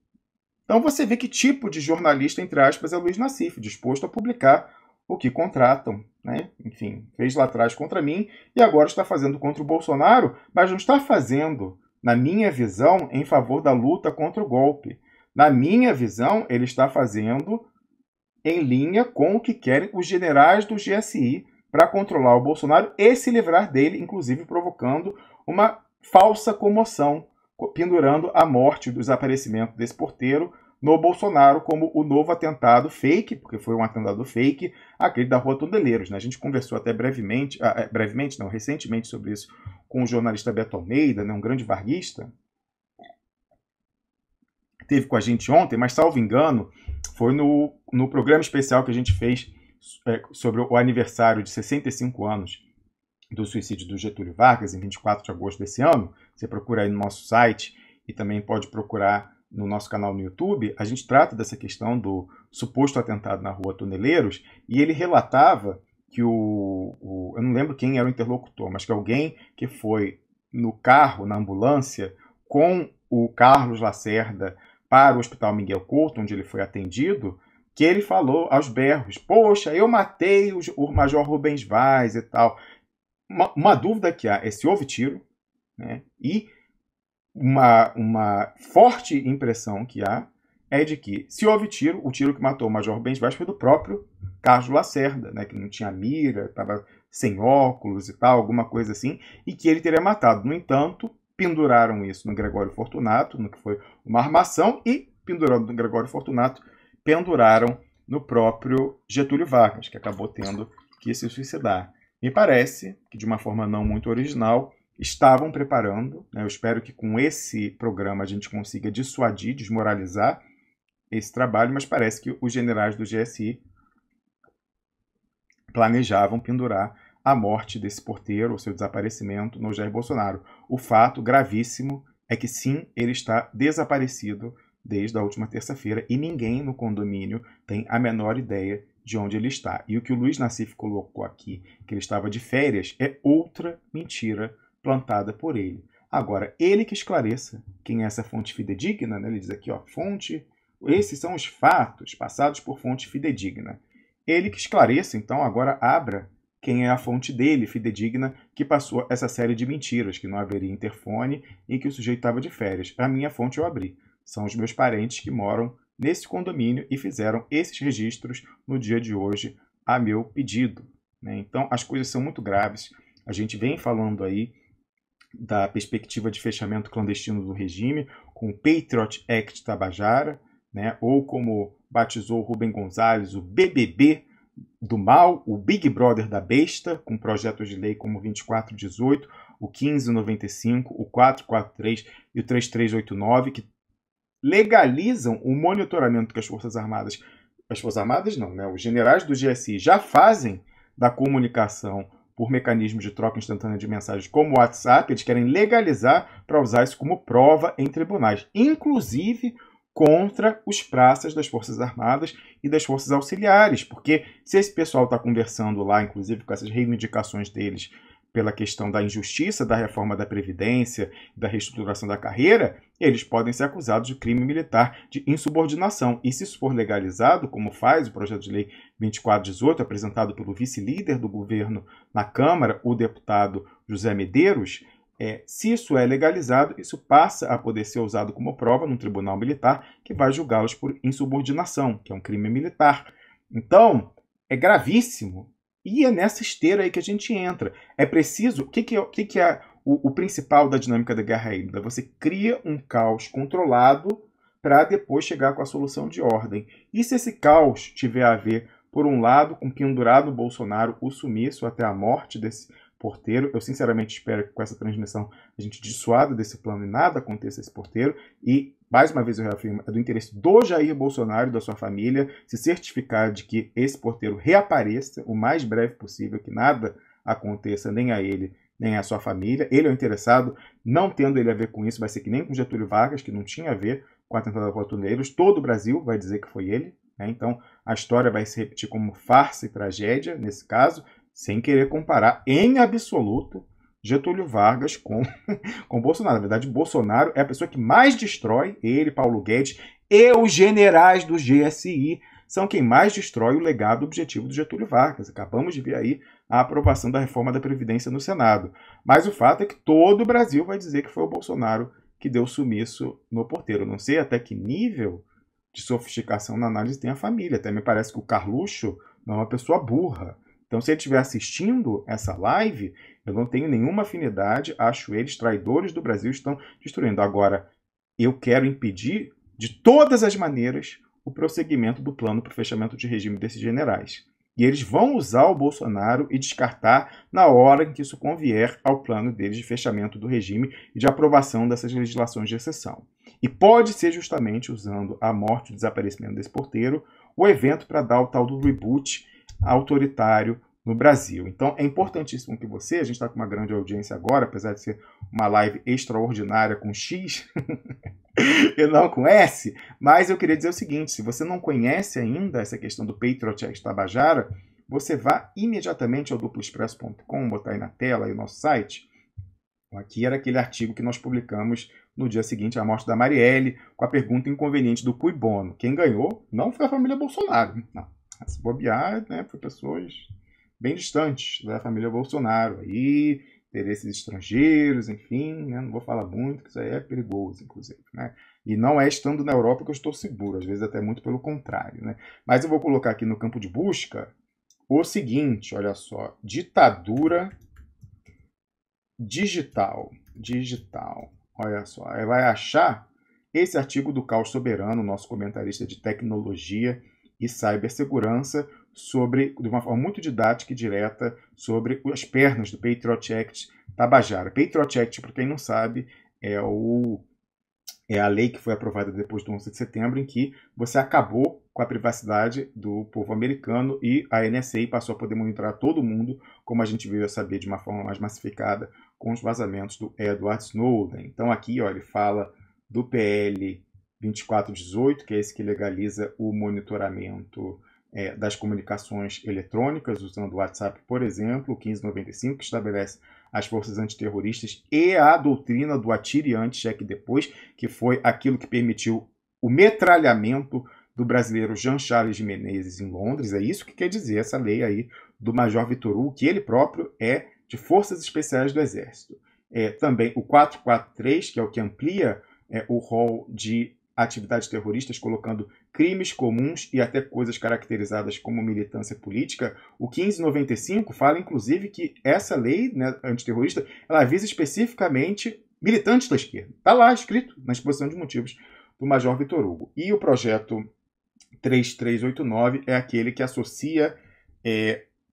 Então você vê que tipo de jornalista, entre aspas, é o Luiz Nassif, disposto a publicar o que contratam. Né? Enfim, fez lá atrás contra mim e agora está fazendo contra o Bolsonaro, mas não está fazendo, na minha visão, em favor da luta contra o golpe. Na minha visão, ele está fazendo em linha com o que querem os generais do GSI para controlar o Bolsonaro e se livrar dele, inclusive provocando uma falsa comoção, pendurando a morte e o desaparecimento desse porteiro no Bolsonaro como o novo atentado fake, porque foi um atentado fake, aquele da Rua Toneleiros. Né? A gente conversou até recentemente sobre isso com o jornalista Beto Almeida, né? Um grande varguista. Teve com a gente ontem, mas salvo engano, foi no programa especial que a gente fez sobre o aniversário de 65 anos do suicídio do Getúlio Vargas, em 24 de agosto desse ano. Você procura aí no nosso site e também pode procurar no nosso canal no YouTube. A gente trata dessa questão do suposto atentado na Rua Toneleiros e ele relatava que eu não lembro quem era o interlocutor, mas que alguém que foi no carro, na ambulância, com o Carlos Lacerda para o Hospital Miguel Couto, onde ele foi atendido, que ele falou aos berros, poxa, eu matei o Major Rubens Vaz e tal. Uma dúvida que há é se houve tiro, né? E uma forte impressão que há é de que, se houve tiro, o tiro que matou o Major Rubens Vaz foi do próprio Carlos Lacerda, né? Que não tinha mira, estava sem óculos e tal, alguma coisa assim, e que ele teria matado. No entanto, penduraram isso no Gregório Fortunato, no que foi uma armação, e pendurando no Gregório Fortunato, penduraram no próprio Getúlio Vargas, que acabou tendo que se suicidar. Me parece que, de uma forma não muito original, estavam preparando, né? Eu espero que com esse programa a gente consiga dissuadir, desmoralizar esse trabalho, mas parece que os generais do GSI planejavam pendurar a morte desse porteiro, ou seu desaparecimento, no Jair Bolsonaro. O fato gravíssimo é que sim, ele está desaparecido desde a última terça-feira e ninguém no condomínio tem a menor ideia de onde ele está. E o que o Luiz Nassif colocou aqui, que ele estava de férias, é outra mentira plantada por ele. Agora, ele que esclareça quem é essa fonte fidedigna, né? Ele diz aqui, ó, fonte, esses são os fatos passados por fonte fidedigna. Ele que esclareça, então, agora abra quem é a fonte dele, fidedigna, que passou essa série de mentiras, que não haveria interfone e que o sujeito estava de férias. A minha fonte eu abri. São os meus parentes que moram nesse condomínio e fizeram esses registros no dia de hoje a meu pedido. Né? Então, as coisas são muito graves. A gente vem falando aí da perspectiva de fechamento clandestino do regime, com o Patriot Act Tabajara, né, ou como batizou Rubem Gonzalez, o BBB do mal, o Big Brother da besta, com projetos de lei como o 2418, o 1595, o 443 e o 3389, que legalizam o monitoramento que as Forças Armadas não, né, os generais do GSI já fazem da comunicação por mecanismos de troca instantânea de mensagens como o WhatsApp. Eles querem legalizar para usar isso como prova em tribunais, inclusive contra os praças das Forças Armadas e das Forças Auxiliares, porque se esse pessoal está conversando lá, inclusive com essas reivindicações deles pela questão da injustiça da reforma da Previdência, da reestruturação da carreira, eles podem ser acusados de crime militar de insubordinação. E se isso for legalizado, como faz o projeto de lei 2418, apresentado pelo vice-líder do governo na Câmara, o deputado José Medeiros, se isso é legalizado, isso passa a poder ser usado como prova num tribunal militar que vai julgá-los por insubordinação, que é um crime militar. Então, é gravíssimo. E é nessa esteira aí que a gente entra. É preciso... O que é o principal da dinâmica da guerra híbrida? Você cria um caos controlado para depois chegar com a solução de ordem. E se esse caos tiver a ver, por um lado, com pendurado Bolsonaro, o sumiço até a morte desse porteiro, eu sinceramente espero que com essa transmissão a gente dissuada desse plano e nada aconteça a esse porteiro. E, mais uma vez eu reafirmo, é do interesse do Jair Bolsonaro e da sua família se certificar de que esse porteiro reapareça o mais breve possível, que nada aconteça nem a ele, nem à sua família. Ele é o interessado, não tendo ele a ver com isso, vai ser que nem com Getúlio Vargas, que não tinha a ver com a tentada voto negros. Todo o Brasil vai dizer que foi ele, né? Então a história vai se repetir como farsa e tragédia, nesse caso, sem querer comparar em absoluto Getúlio Vargas com Bolsonaro. Na verdade, Bolsonaro é a pessoa que mais destrói, ele, Paulo Guedes e os generais do GSI são quem mais destrói o legado objetivo do Getúlio Vargas. Acabamos de ver aí a aprovação da reforma da Previdência no Senado. Mas o fato é que todo o Brasil vai dizer que foi o Bolsonaro que deu sumiço no porteiro. Não sei até que nível de sofisticação na análise tem a família. Até me parece que o Carluxo não é uma pessoa burra. Então, se ele estiver assistindo essa live, eu não tenho nenhuma afinidade, acho eles traidores do Brasil, estão destruindo. Agora, eu quero impedir, de todas as maneiras, o prosseguimento do plano para o fechamento de regime desses generais. E eles vão usar o Bolsonaro e descartar na hora em que isso convier ao plano deles de fechamento do regime e de aprovação dessas legislações de exceção. E pode ser justamente usando a morte e o desaparecimento desse porteiro o evento para dar o tal do reboot autoritário no Brasil. Então é importantíssimo que você, a gente está com uma grande audiência agora, apesar de ser uma live extraordinária com X e não com S, mas eu queria dizer o seguinte: se você não conhece ainda essa questão do Patriot Act Tabajara, você vá imediatamente ao duploexpresso.com, botar aí na tela aí o nosso site. Aqui era aquele artigo que nós publicamos no dia seguinte à morte da Marielle, com a pergunta inconveniente do cui bono. Quem ganhou não foi a família Bolsonaro, não. Se bobear, né, foi pessoas bem distantes da família Bolsonaro, aí, interesses estrangeiros, enfim, né, não vou falar muito, que isso aí é perigoso, inclusive, né? E não é estando na Europa que eu estou seguro, às vezes até muito pelo contrário, né? Mas eu vou colocar aqui no campo de busca o seguinte, olha só, ditadura digital, olha só, aí vai achar esse artigo do Caos Soberano, nosso comentarista de tecnologia e cibersegurança, de uma forma muito didática e direta, sobre as pernas do Patriot Act Tabajara. Patriot Act, para quem não sabe, é a lei que foi aprovada depois do 11 de setembro, em que você acabou com a privacidade do povo americano e a NSA passou a poder monitorar todo mundo, como a gente veio a saber de uma forma mais massificada com os vazamentos do Edward Snowden. Então aqui, ó, ele fala do PL 2418, que é esse que legaliza o monitoramento das comunicações eletrônicas, usando o WhatsApp, por exemplo, o 1595, que estabelece as forças antiterroristas e a doutrina do atire antes, cheque depois, que foi aquilo que permitiu o metralhamento do brasileiro Jean Charles de Menezes em Londres. É isso que quer dizer essa lei aí do Major Vitor Hugo, que ele próprio é de Forças Especiais do Exército. Também o 443, que é o que amplia o rol de atividades terroristas, colocando crimes comuns e até coisas caracterizadas como militância política, o 1595 fala, inclusive, que essa lei, né, antiterrorista, ela visa especificamente militantes da esquerda. Está lá escrito na exposição de motivos do Major Vitor Hugo. E o projeto 3389 é aquele que associa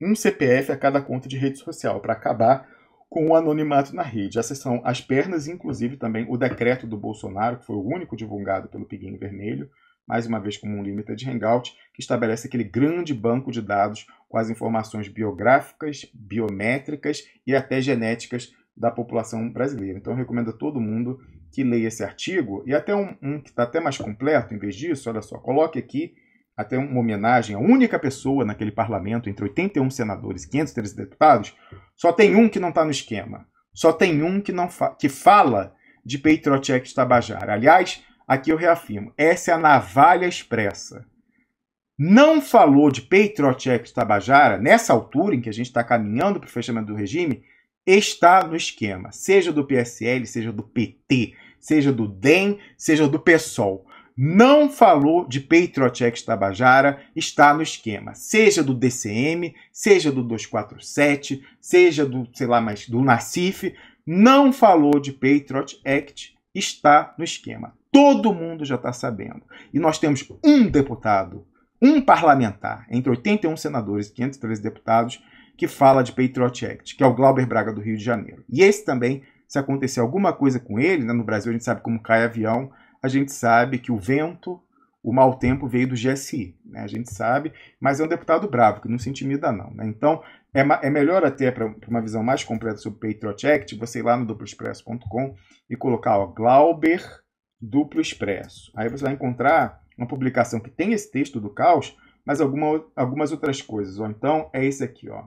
um CPF a cada conta de rede social, para acabar com o anonimato na rede. Essas são as pernas, inclusive também o decreto do Bolsonaro, que foi o único divulgado pelo Piguinho Vermelho, mais uma vez como um limited hangout, que estabelece aquele grande banco de dados com as informações biográficas, biométricas e até genéticas da população brasileira. Então eu recomendo a todo mundo que leia esse artigo, e até um que está até mais completo, em vez disso, olha só, coloque aqui até uma homenagem à única pessoa naquele parlamento, entre 81 senadores e 513 deputados, só tem um que não está no esquema. Só tem um que fala de Patriot Act Tabajara. Aliás, aqui eu reafirmo, essa é a navalha expressa. Não falou de Patriot Act Tabajara, nessa altura em que a gente está caminhando para o fechamento do regime, está no esquema. Seja do PSL, seja do PT, seja do DEM, seja do PSOL. Não falou de Patriot Act Tabajara, está no esquema. Seja do DCM, seja do 247, seja do, sei lá, mais do Nassif, não falou de Patriot Act, está no esquema. Todo mundo já está sabendo. E nós temos um deputado, um parlamentar, entre 81 senadores e 513 deputados, que fala de Patriot Act, que é o Glauber Braga do Rio de Janeiro. E esse também, se acontecer alguma coisa com ele, né, no Brasil a gente sabe como cai avião, a gente sabe que o vento, o mau tempo veio do GSI, né? A gente sabe, mas é um deputado bravo, que não se intimida não, né? Então, é melhor até para uma visão mais completa sobre o Patriot Act, você ir lá no duploexpresso.com e colocar, ó, Glauber Duplo Expresso. Aí você vai encontrar uma publicação que tem esse texto do caos, mas algumas outras coisas. Ou então, é esse aqui, ó.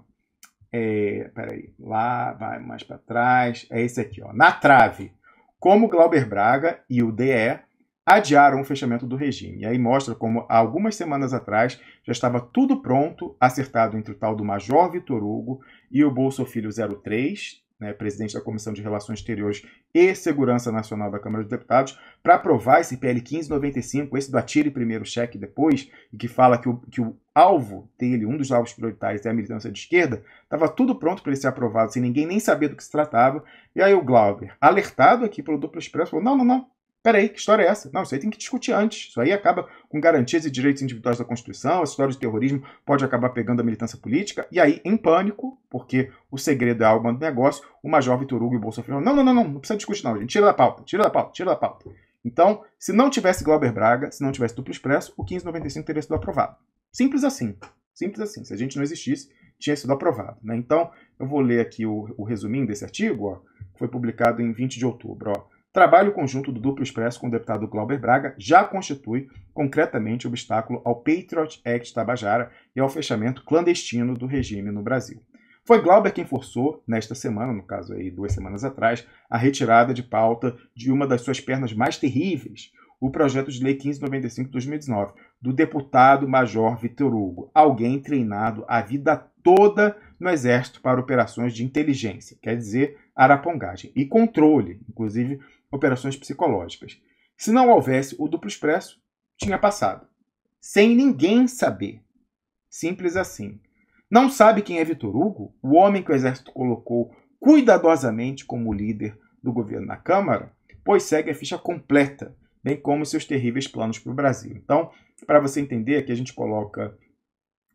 Peraí, lá, vai mais para trás, é esse aqui, ó. Na trave. Como Glauber Braga e o DE adiaram o fechamento do regime. E aí mostra como, há algumas semanas atrás, já estava tudo pronto, acertado entre o tal do Major Vitor Hugo e o Bolso Filho 03, né, presidente da Comissão de Relações Exteriores e Segurança Nacional da Câmara dos Deputados, para aprovar esse PL 1595, esse do atire primeiro, cheque depois, e que fala que o alvo dele, um dos alvos prioritários, é a militância de esquerda. Estava tudo pronto para ele ser aprovado, sem ninguém nem saber do que se tratava. E aí o Glauber, alertado aqui pelo Duplo Expresso, falou, não, peraí, que história é essa? Não, isso aí tem que discutir antes. Isso aí acaba com garantias e direitos individuais da Constituição, essa história de terrorismo pode acabar pegando a militância política. E aí, em pânico, porque o segredo é a alma do negócio, o Major Vitor Hugo e o Bolsonaro falaram, não precisa discutir não, gente, tira da pauta. Então, se não tivesse Glauber Braga, se não tivesse Duplo Expresso, o 1595 teria sido aprovado. Simples assim. Se a gente não existisse, tinha sido aprovado, né? Então, eu vou ler aqui o resuminho desse artigo, ó, que foi publicado em 20 de outubro, ó. Trabalho conjunto do Duplo Expresso com o deputado Glauber Braga já constitui concretamente obstáculo ao Patriot Act Tabajara e ao fechamento clandestino do regime no Brasil. Foi Glauber quem forçou, nesta semana, no caso aí 2 semanas atrás, a retirada de pauta de uma das suas pernas mais terríveis, o projeto de lei 1595 de 2019, do deputado Major Vitor Hugo, alguém treinado a vida toda no Exército para operações de inteligência, quer dizer, arapongagem, e controle, inclusive operações psicológicas. Se não houvesse o Duplo Expresso, tinha passado. Sem ninguém saber. Simples assim. Não sabe quem é Vitor Hugo, o homem que o Exército colocou cuidadosamente como líder do governo na Câmara? Pois segue a ficha completa, bem como seus terríveis planos para o Brasil. Então, para você entender, aqui a gente coloca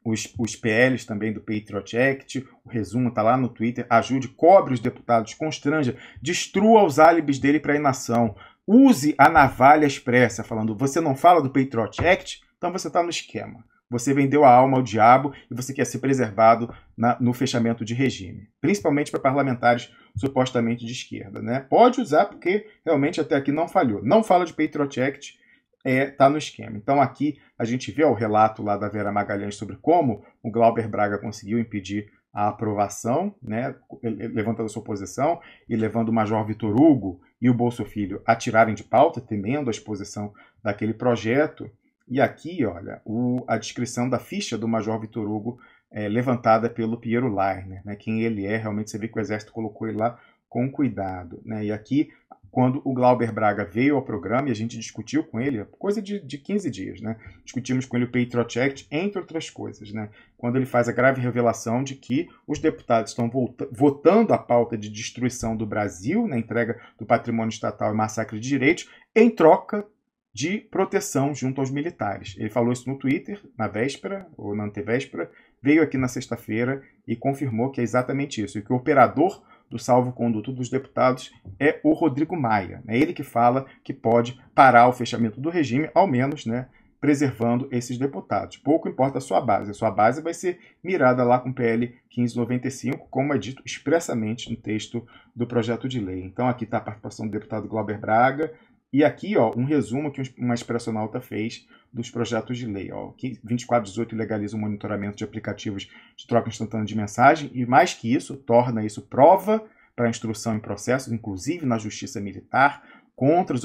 os PLs também do Patriot Act, o resumo está lá no Twitter, ajude, cobre os deputados, constranja, destrua os álibis dele para a inação, use a navalha expressa, falando, você não fala do Patriot Act, então você está no esquema. Você vendeu a alma ao diabo e você quer ser preservado no fechamento de regime. Principalmente para parlamentares supostamente de esquerda, né? Pode usar porque realmente até aqui não falhou. Não fala de Patriot Act, está no esquema. Então aqui a gente vê o relato lá da Vera Magalhães sobre como o Glauber Braga conseguiu impedir a aprovação, né, levantando sua posição e levando o Major Vitor Hugo e o Bolso Filho a tirarem de pauta, temendo a exposição daquele projeto. E aqui, olha, a descrição da ficha do Major Vitor Hugo levantada pelo Piero Leiner, né, quem ele é, realmente você vê que o Exército colocou ele lá com cuidado, né, e aqui quando o Glauber Braga veio ao programa e a gente discutiu com ele, coisa de 15 dias, né? Discutimos com ele o Patriot Act, entre outras coisas, né? Quando ele faz a grave revelação de que os deputados estão votando a pauta de destruição do Brasil, na entrega do patrimônio estatal e massacre de direitos, em troca de proteção junto aos militares. Ele falou isso no Twitter, na véspera, ou na antevéspera, veio aqui na sexta-feira e confirmou que é exatamente isso, e que o operador do salvo-conduto dos deputados é o Rodrigo Maia. É ele que fala que pode parar o fechamento do regime, ao menos, né, preservando esses deputados. Pouco importa a sua base vai ser mirada lá com o PL 1595, como é dito expressamente no texto do projeto de lei. Então aqui está a participação do deputado Glauber Braga, e aqui, ó, um resumo que uma Expresso Alta fez dos projetos de lei. Ó, 2418 legaliza o monitoramento de aplicativos de troca instantânea de mensagem e, mais que isso, torna isso prova para instrução em processos, inclusive na justiça militar, contra os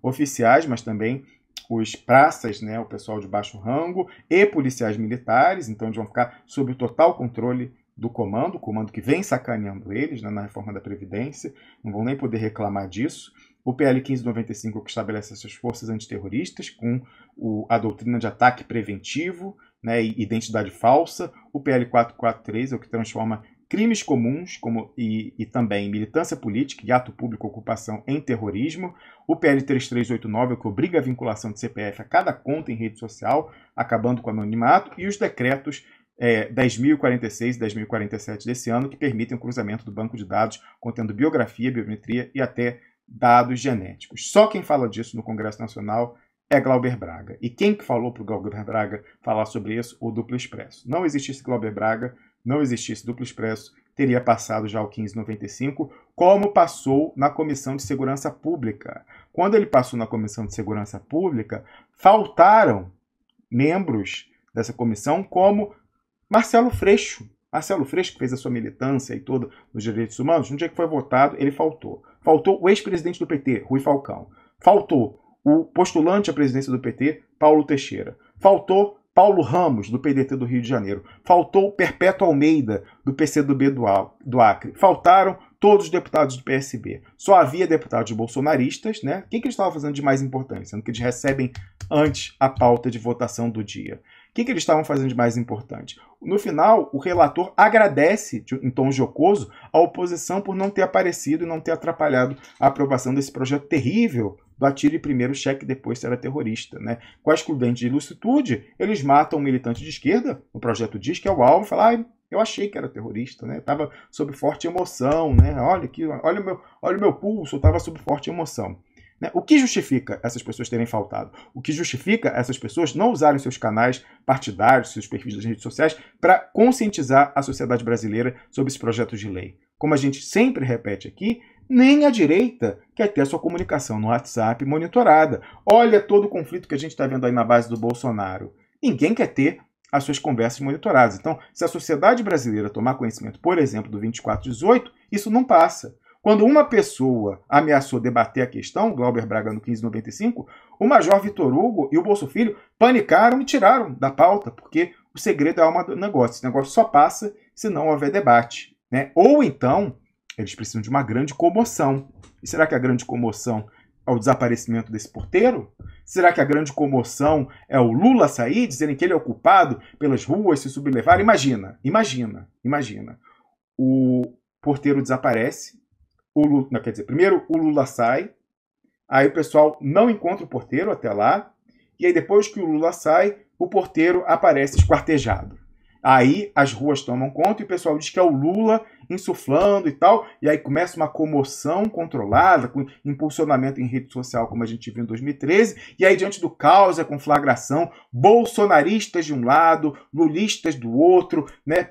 oficiais, mas também os praças, né, o pessoal de baixo rango e policiais militares, então eles vão ficar sob o total controle do comando, o comando que vem sacaneando eles, né, na reforma da Previdência, não vão nem poder reclamar disso. O PL 1595, que estabelece essas forças antiterroristas com a doutrina de ataque preventivo, né, e identidade falsa. O PL 443 é o que transforma crimes comuns e também militância política e ato público ocupação em terrorismo. O PL 3389 é o que obriga a vinculação de CPF a cada conta em rede social, acabando com o anonimato. E os decretos 10.046 e 10.047 desse ano, que permitem o cruzamento do banco de dados contendo biografia, biometria e até dados genéticos. Só quem fala disso no Congresso Nacional é Glauber Braga. E quem que falou para o Glauber Braga falar sobre isso? O Duplo Expresso. Não existisse Glauber Braga, não existisse Duplo Expresso, teria passado já o 1595, como passou na Comissão de Segurança Pública. Quando ele passou na Comissão de Segurança Pública, faltaram membros dessa comissão, como Marcelo Freixo. Marcelo Freixo, que fez a sua militância e toda nos direitos humanos, no dia que foi votado, ele faltou. Faltou o ex-presidente do PT, Rui Falcão. Faltou o postulante à presidência do PT, Paulo Teixeira. Faltou Paulo Ramos, do PDT do Rio de Janeiro. Faltou Perpétuo Almeida, do PCdoB do Acre. Faltaram todos os deputados do PSB. Só havia deputados bolsonaristas, né? O que eles estavam fazendo de mais importante? Sendo que eles recebem antes a pauta de votação do dia. O que eles estavam fazendo de mais importante? No final, o relator agradece, em tom jocoso, a oposição por não ter aparecido e não ter atrapalhado a aprovação desse projeto terrível do atire primeiro, cheque depois será terrorista. Né? Com a excludente de ilicitude, eles matam um militante de esquerda, o projeto diz que é o alvo, e fala, eu achei que era terrorista, né? Estava sob forte emoção, né? Olha aqui, olha o meu pulso, estava sob forte emoção. Né? O que justifica essas pessoas terem faltado? O que justifica essas pessoas não usarem seus canais partidários, seus perfis das redes sociais, para conscientizar a sociedade brasileira sobre esses projetos de lei? Como a gente sempre repete aqui, nem a direita quer ter a sua comunicação no WhatsApp monitorada. Olha todo o conflito que a gente está vendo aí na base do Bolsonaro. Ninguém quer ter as suas conversas monitoradas. Então, se a sociedade brasileira tomar conhecimento, por exemplo, do 2418, isso não passa. Quando uma pessoa ameaçou debater a questão, Glauber Braga no 1595, o Major Vitor Hugo e o Bolso Filho panicaram e tiraram da pauta, porque o segredo é a alma do negócio. Esse negócio só passa se não houver debate. Né? Ou então, eles precisam de uma grande comoção. E será que a grande comoção é o desaparecimento desse porteiro? Será que a grande comoção é o Lula sair, dizendo que ele é o culpado pelas ruas se sublevar? Imagina. O porteiro desaparece. Primeiro o Lula sai, aí o pessoal não encontra o porteiro até lá, e aí depois que o Lula sai, o porteiro aparece esquartejado. Aí as ruas tomam conta e o pessoal diz que é o Lula insuflando e tal, e aí começa uma comoção controlada, com impulsionamento em rede social, como a gente viu em 2013, e aí diante do caos, a conflagração, bolsonaristas de um lado, lulistas do outro, né,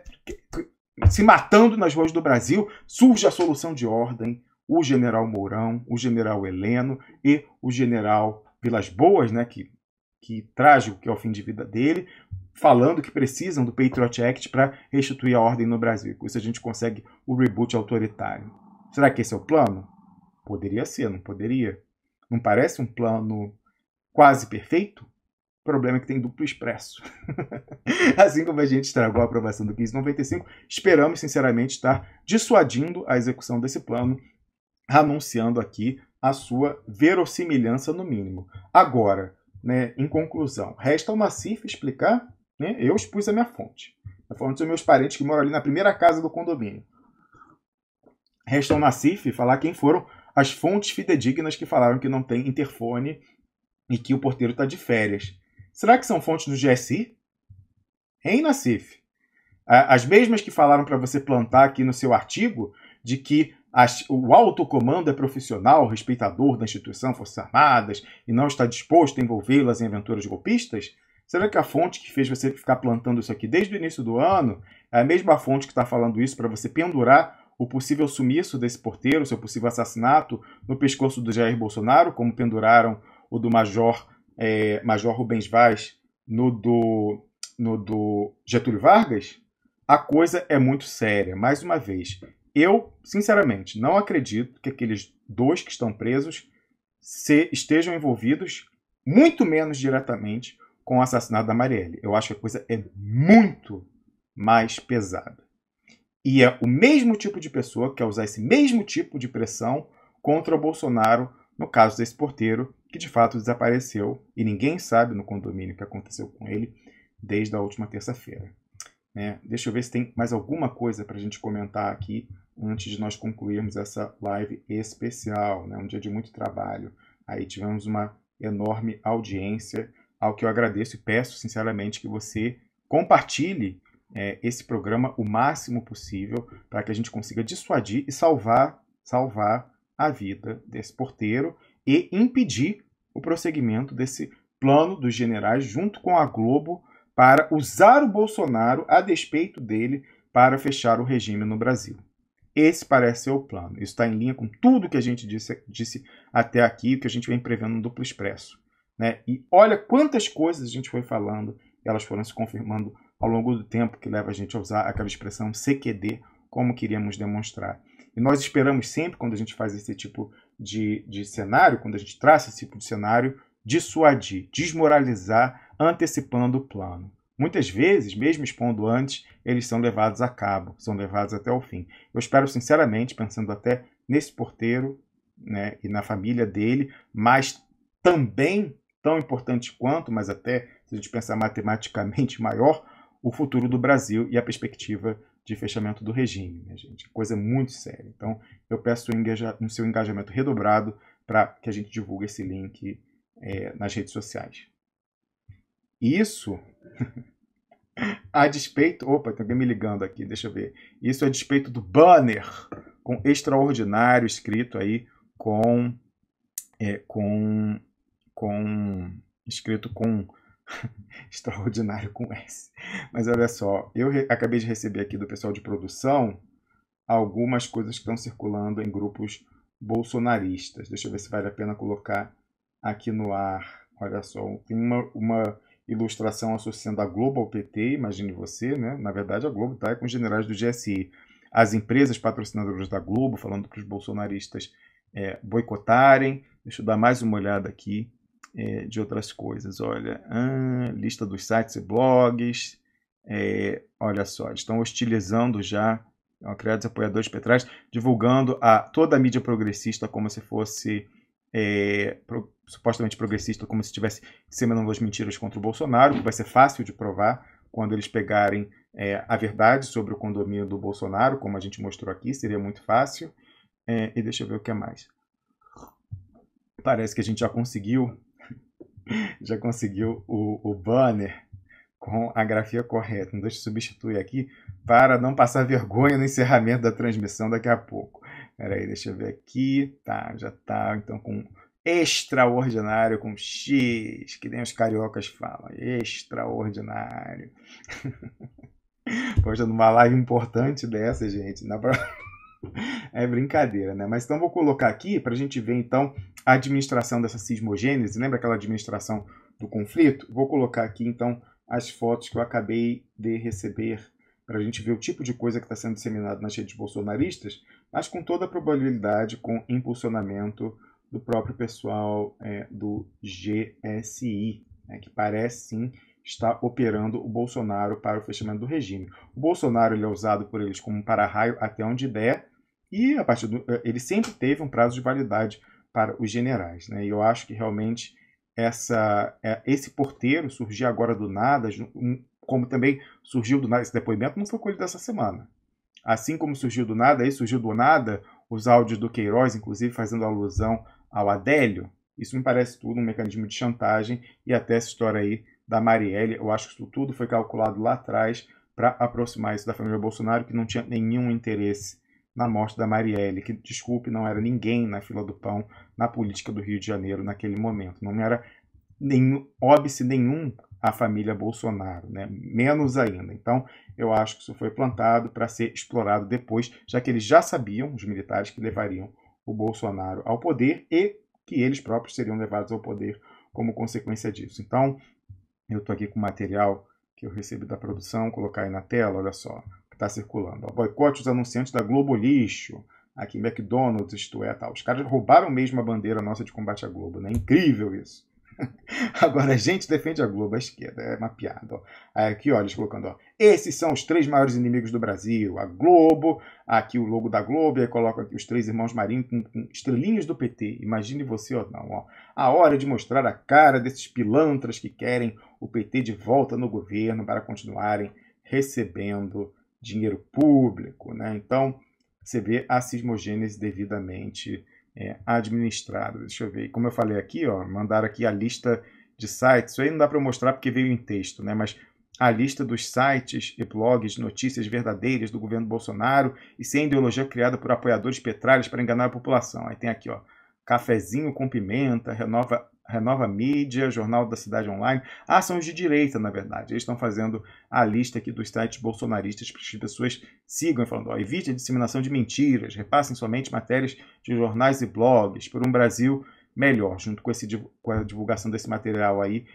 se matando nas ruas do Brasil, surge a solução de ordem, o general Mourão, o general Heleno e o general Vilas Boas, né, que trágico que é o fim de vida dele, falando que precisam do Patriot Act para restituir a ordem no Brasil. Com isso a gente consegue o reboot autoritário. Será que esse é o plano? Poderia ser, não poderia? Não parece um plano quase perfeito? O problema é que tem duplo expresso. Assim como a gente estragou a aprovação do 1595, esperamos sinceramente estar dissuadindo a execução desse plano anunciando aqui a sua verossimilhança no mínimo. Agora, né, em conclusão, resta ao Nassif explicar, né, eu expus a minha fonte. A fonte dos meus parentes que moram ali na primeira casa do condomínio. Resta ao Nassif falar quem foram as fontes fidedignas que falaram que não tem interfone e que o porteiro está de férias. Será que são fontes do GSI? Hein, Nassif? As mesmas que falaram para você plantar aqui no seu artigo de que o alto comando é profissional, respeitador da instituição, Forças Armadas, e não está disposto a envolvê-las em aventuras golpistas? Será que a fonte que fez você ficar plantando isso aqui desde o início do ano é a mesma fonte que está falando isso para você pendurar o possível sumiço desse porteiro, seu possível assassinato no pescoço do Jair Bolsonaro, como penduraram o do Major Rubens Vaz no do Getúlio Vargas? A coisa é muito séria. Mais uma vez, eu, sinceramente, não acredito que aqueles dois que estão presos estejam envolvidos, muito menos diretamente, com o assassinato da Marielle. Eu acho que a coisa é muito mais pesada. E é o mesmo tipo de pessoa que quer usar esse mesmo tipo de pressão contra o Bolsonaro, no caso desse porteiro, que de fato desapareceu e ninguém sabe no condomínio o que aconteceu com ele desde a última terça-feira. Deixa eu ver se tem mais alguma coisa para a gente comentar aqui antes de nós concluirmos essa live especial, um dia de muito trabalho. Aí tivemos uma enorme audiência, ao que eu agradeço e peço sinceramente que você compartilhe esse programa o máximo possível para que a gente consiga dissuadir e salvar a vida desse porteiro e impedir o prosseguimento desse plano dos generais junto com a Globo para usar o Bolsonaro a despeito dele para fechar o regime no Brasil. Esse parece ser o plano. Isso está em linha com tudo que a gente disse até aqui, que a gente vem prevendo no Duplo Expresso. E olha quantas coisas a gente foi falando, e elas foram se confirmando ao longo do tempo, que leva a gente a usar aquela expressão CQD, como queríamos demonstrar. E nós esperamos sempre, quando a gente faz esse tipo de cenário, quando a gente traça esse tipo de cenário, dissuadir, desmoralizar, antecipando o plano. Muitas vezes, mesmo expondo antes, eles são levados a cabo, são levados até o fim. Eu espero sinceramente, pensando até nesse porteiro e na família dele, mas também, tão importante quanto, mas até, se a gente pensar matematicamente maior, o futuro do Brasil e a perspectiva de fechamento do regime, gente. Coisa muito séria. Então, eu peço o seu engajamento redobrado para que a gente divulgue esse link nas redes sociais. Isso a despeito... Opa, tem alguém me ligando aqui, deixa eu ver. Isso a despeito do banner com extraordinário escrito aí escrito com extraordinário com S. Mas olha só, eu acabei de receber aqui do pessoal de produção algumas coisas que estão circulando em grupos bolsonaristas. Deixa eu ver se vale a pena colocar aqui no ar. Olha só, tem uma ilustração associando a Globo ao PT, imagine você, Na verdade, a Globo está com os generais do GSI. As empresas patrocinadoras da Globo falando para os bolsonaristas boicotarem. Deixa eu dar mais uma olhada aqui de outras coisas. Olha, lista dos sites e blogs. Olha só, estão hostilizando já criados apoiadores Petrais, divulgando toda a mídia progressista como se fosse supostamente progressista, como se estivesse disseminando as mentiras contra o Bolsonaro, que vai ser fácil de provar quando eles pegarem a verdade sobre o condomínio do Bolsonaro, como a gente mostrou aqui, seria muito fácil. E deixa eu ver o que é mais. Parece que a gente já conseguiu o banner com a grafia correta. Então, deixa eu substituir aqui para não passar vergonha no encerramento da transmissão daqui a pouco. Espera aí, deixa eu ver aqui. Tá, já tá. Então, com extraordinário, com X, que nem os cariocas falam. Extraordinário. Poxa, numa live importante dessa, gente. É brincadeira, Mas então vou colocar aqui para a gente ver, então, a administração dessa sismogênese. Lembra aquela administração do conflito? Vou colocar aqui, então, as fotos que eu acabei de receber para a gente ver o tipo de coisa que está sendo disseminado nas redes bolsonaristas, mas com toda a probabilidade com impulsionamento do próprio pessoal do GSI, que parece sim estar operando o Bolsonaro para o fechamento do regime. O Bolsonaro ele é usado por eles como um para-raio até onde der, E ele sempre teve um prazo de validade para os generais, né? E eu acho que realmente esse porteiro surgir agora do nada, como também surgiu do nada, esse depoimento não foi colhido essa semana. Assim como surgiu do nada os áudios do Queiroz, inclusive fazendo alusão ao Adélio. Isso me parece tudo um mecanismo de chantagem, e até essa história aí da Marielle, eu acho que isso tudo foi calculado lá atrás para aproximar isso da família Bolsonaro, que não tinha nenhum interesse na morte da Marielle, que, desculpe, não era ninguém na fila do pão na política do Rio de Janeiro naquele momento. Não era óbice nenhum a família Bolsonaro, né? Menos ainda. Então, eu acho que isso foi plantado para ser explorado depois, já que eles já sabiam, os militares, que levariam o Bolsonaro ao poder e que eles próprios seriam levados ao poder como consequência disso. Então, eu estou aqui com o material que eu recebi da produção, vou colocar aí na tela, olha só, que está circulando. Boicote os anunciantes da Globo Lixo, aqui McDonald's, isto é, tal. Os caras roubaram mesmo a bandeira nossa de combate à Globo, né? Incrível isso. Agora, a gente defende a Globo, a esquerda, é uma piada. Ó. Aqui, olha, eles colocando, ó, esses são os 3 maiores inimigos do Brasil, a Globo, aqui o logo da Globo, e aí coloca aqui os 3 irmãos Marinho com estrelinhas do PT. Imagine você ou não, ó. A hora de mostrar a cara desses pilantras que querem o PT de volta no governo para continuarem recebendo dinheiro público, né? Então, você vê a cismogênese devidamente administrado. Deixa eu ver. Como eu falei aqui, ó, mandaram aqui a lista de sites. Isso aí não dá para mostrar porque veio em texto, né? Mas a lista dos sites e blogs de notícias verdadeiras do governo Bolsonaro e sem ideologia criada por apoiadores petralhas para enganar a população. Aí tem aqui, ó, Cafezinho com Pimenta, Renova Mídia, Jornal da Cidade Online. São os de direita, na verdade. Eles estão fazendo a lista aqui dos sites bolsonaristas para que as pessoas sigam falando, ó, evite a disseminação de mentiras, repassem somente matérias de jornais e blogs por um Brasil melhor, junto com a divulgação desse material aí,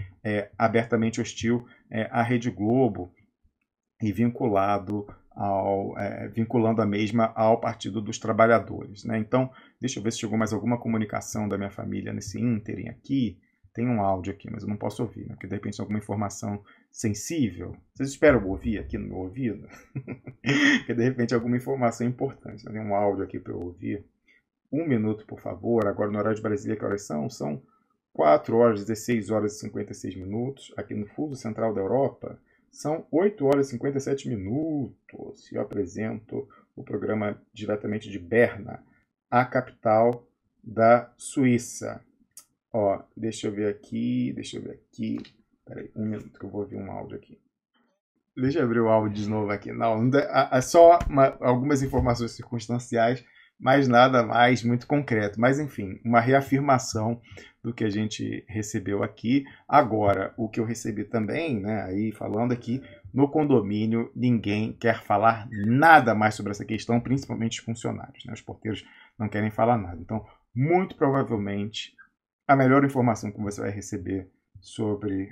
abertamente hostil à Rede Globo e vinculando a mesma ao Partido dos Trabalhadores, né? Então, deixa eu ver se chegou mais alguma comunicação da minha família nesse ínterim aqui. Tem um áudio aqui, mas eu não posso ouvir, né? Porque de repente tem alguma informação sensível. Vocês esperam eu ouvir aqui no meu ouvido? Porque de repente alguma informação importante. Tem um áudio aqui para eu ouvir. 1 minuto, por favor. Agora no horário de Brasília, que horas são? São 4 horas, 16 horas e 56 minutos. Aqui no fuso central da Europa, são 8 horas e 57 minutos. Eu apresento o programa diretamente de Berna, a capital da Suíça. Ó, deixa eu ver aqui. Peraí, 1 minuto que eu vou ouvir um áudio aqui. Deixa eu abrir o áudio de novo aqui. Não, é só algumas informações circunstanciais, mas nada mais muito concreto. Mas, enfim, uma reafirmação do que a gente recebeu aqui. Agora, o que eu recebi também, né, aí falando aqui, no condomínio, ninguém quer falar nada mais sobre essa questão, principalmente os funcionários, né? Os porteiros não querem falar nada. Então, muito provavelmente, a melhor informação que você vai receber sobre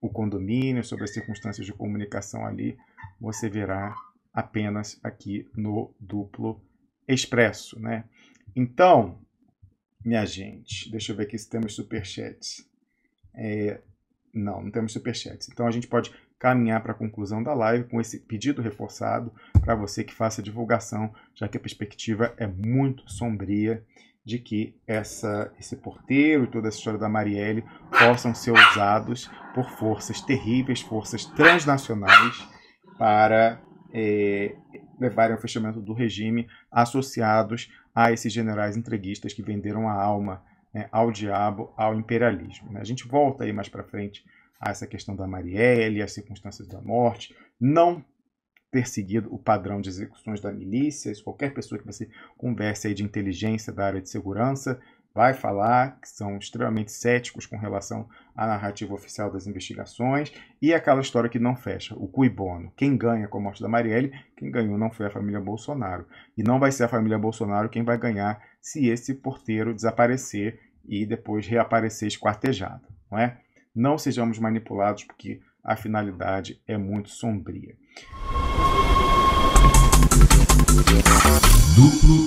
o condomínio, sobre as circunstâncias de comunicação ali, você verá apenas aqui no Duplo Expresso, né? Então, minha gente, deixa eu ver aqui se temos superchats. Não temos superchats. Então a gente pode caminhar para a conclusão da live com esse pedido reforçado para você que faça divulgação, já que a perspectiva é muito sombria de que esse porteiro e toda essa história da Marielle possam ser usados por forças terríveis, forças transnacionais, para levarem ao fechamento do regime, associados a esses generais entreguistas que venderam a alma, né, ao diabo, ao imperialismo. Né? A gente volta aí mais para frente a essa questão da Marielle, as circunstâncias da morte, não ter seguido o padrão de execuções da milícia. Qualquer pessoa que você converse aí de inteligência da área de segurança vai falar que são extremamente céticos com relação à narrativa oficial das investigações, e aquela história que não fecha, o cui bono. Quem ganha com a morte da Marielle, quem ganhou não foi a família Bolsonaro. E não vai ser a família Bolsonaro quem vai ganhar se esse porteiro desaparecer e depois reaparecer esquartejado, não é? Não sejamos manipulados, porque a finalidade é muito sombria. Duplo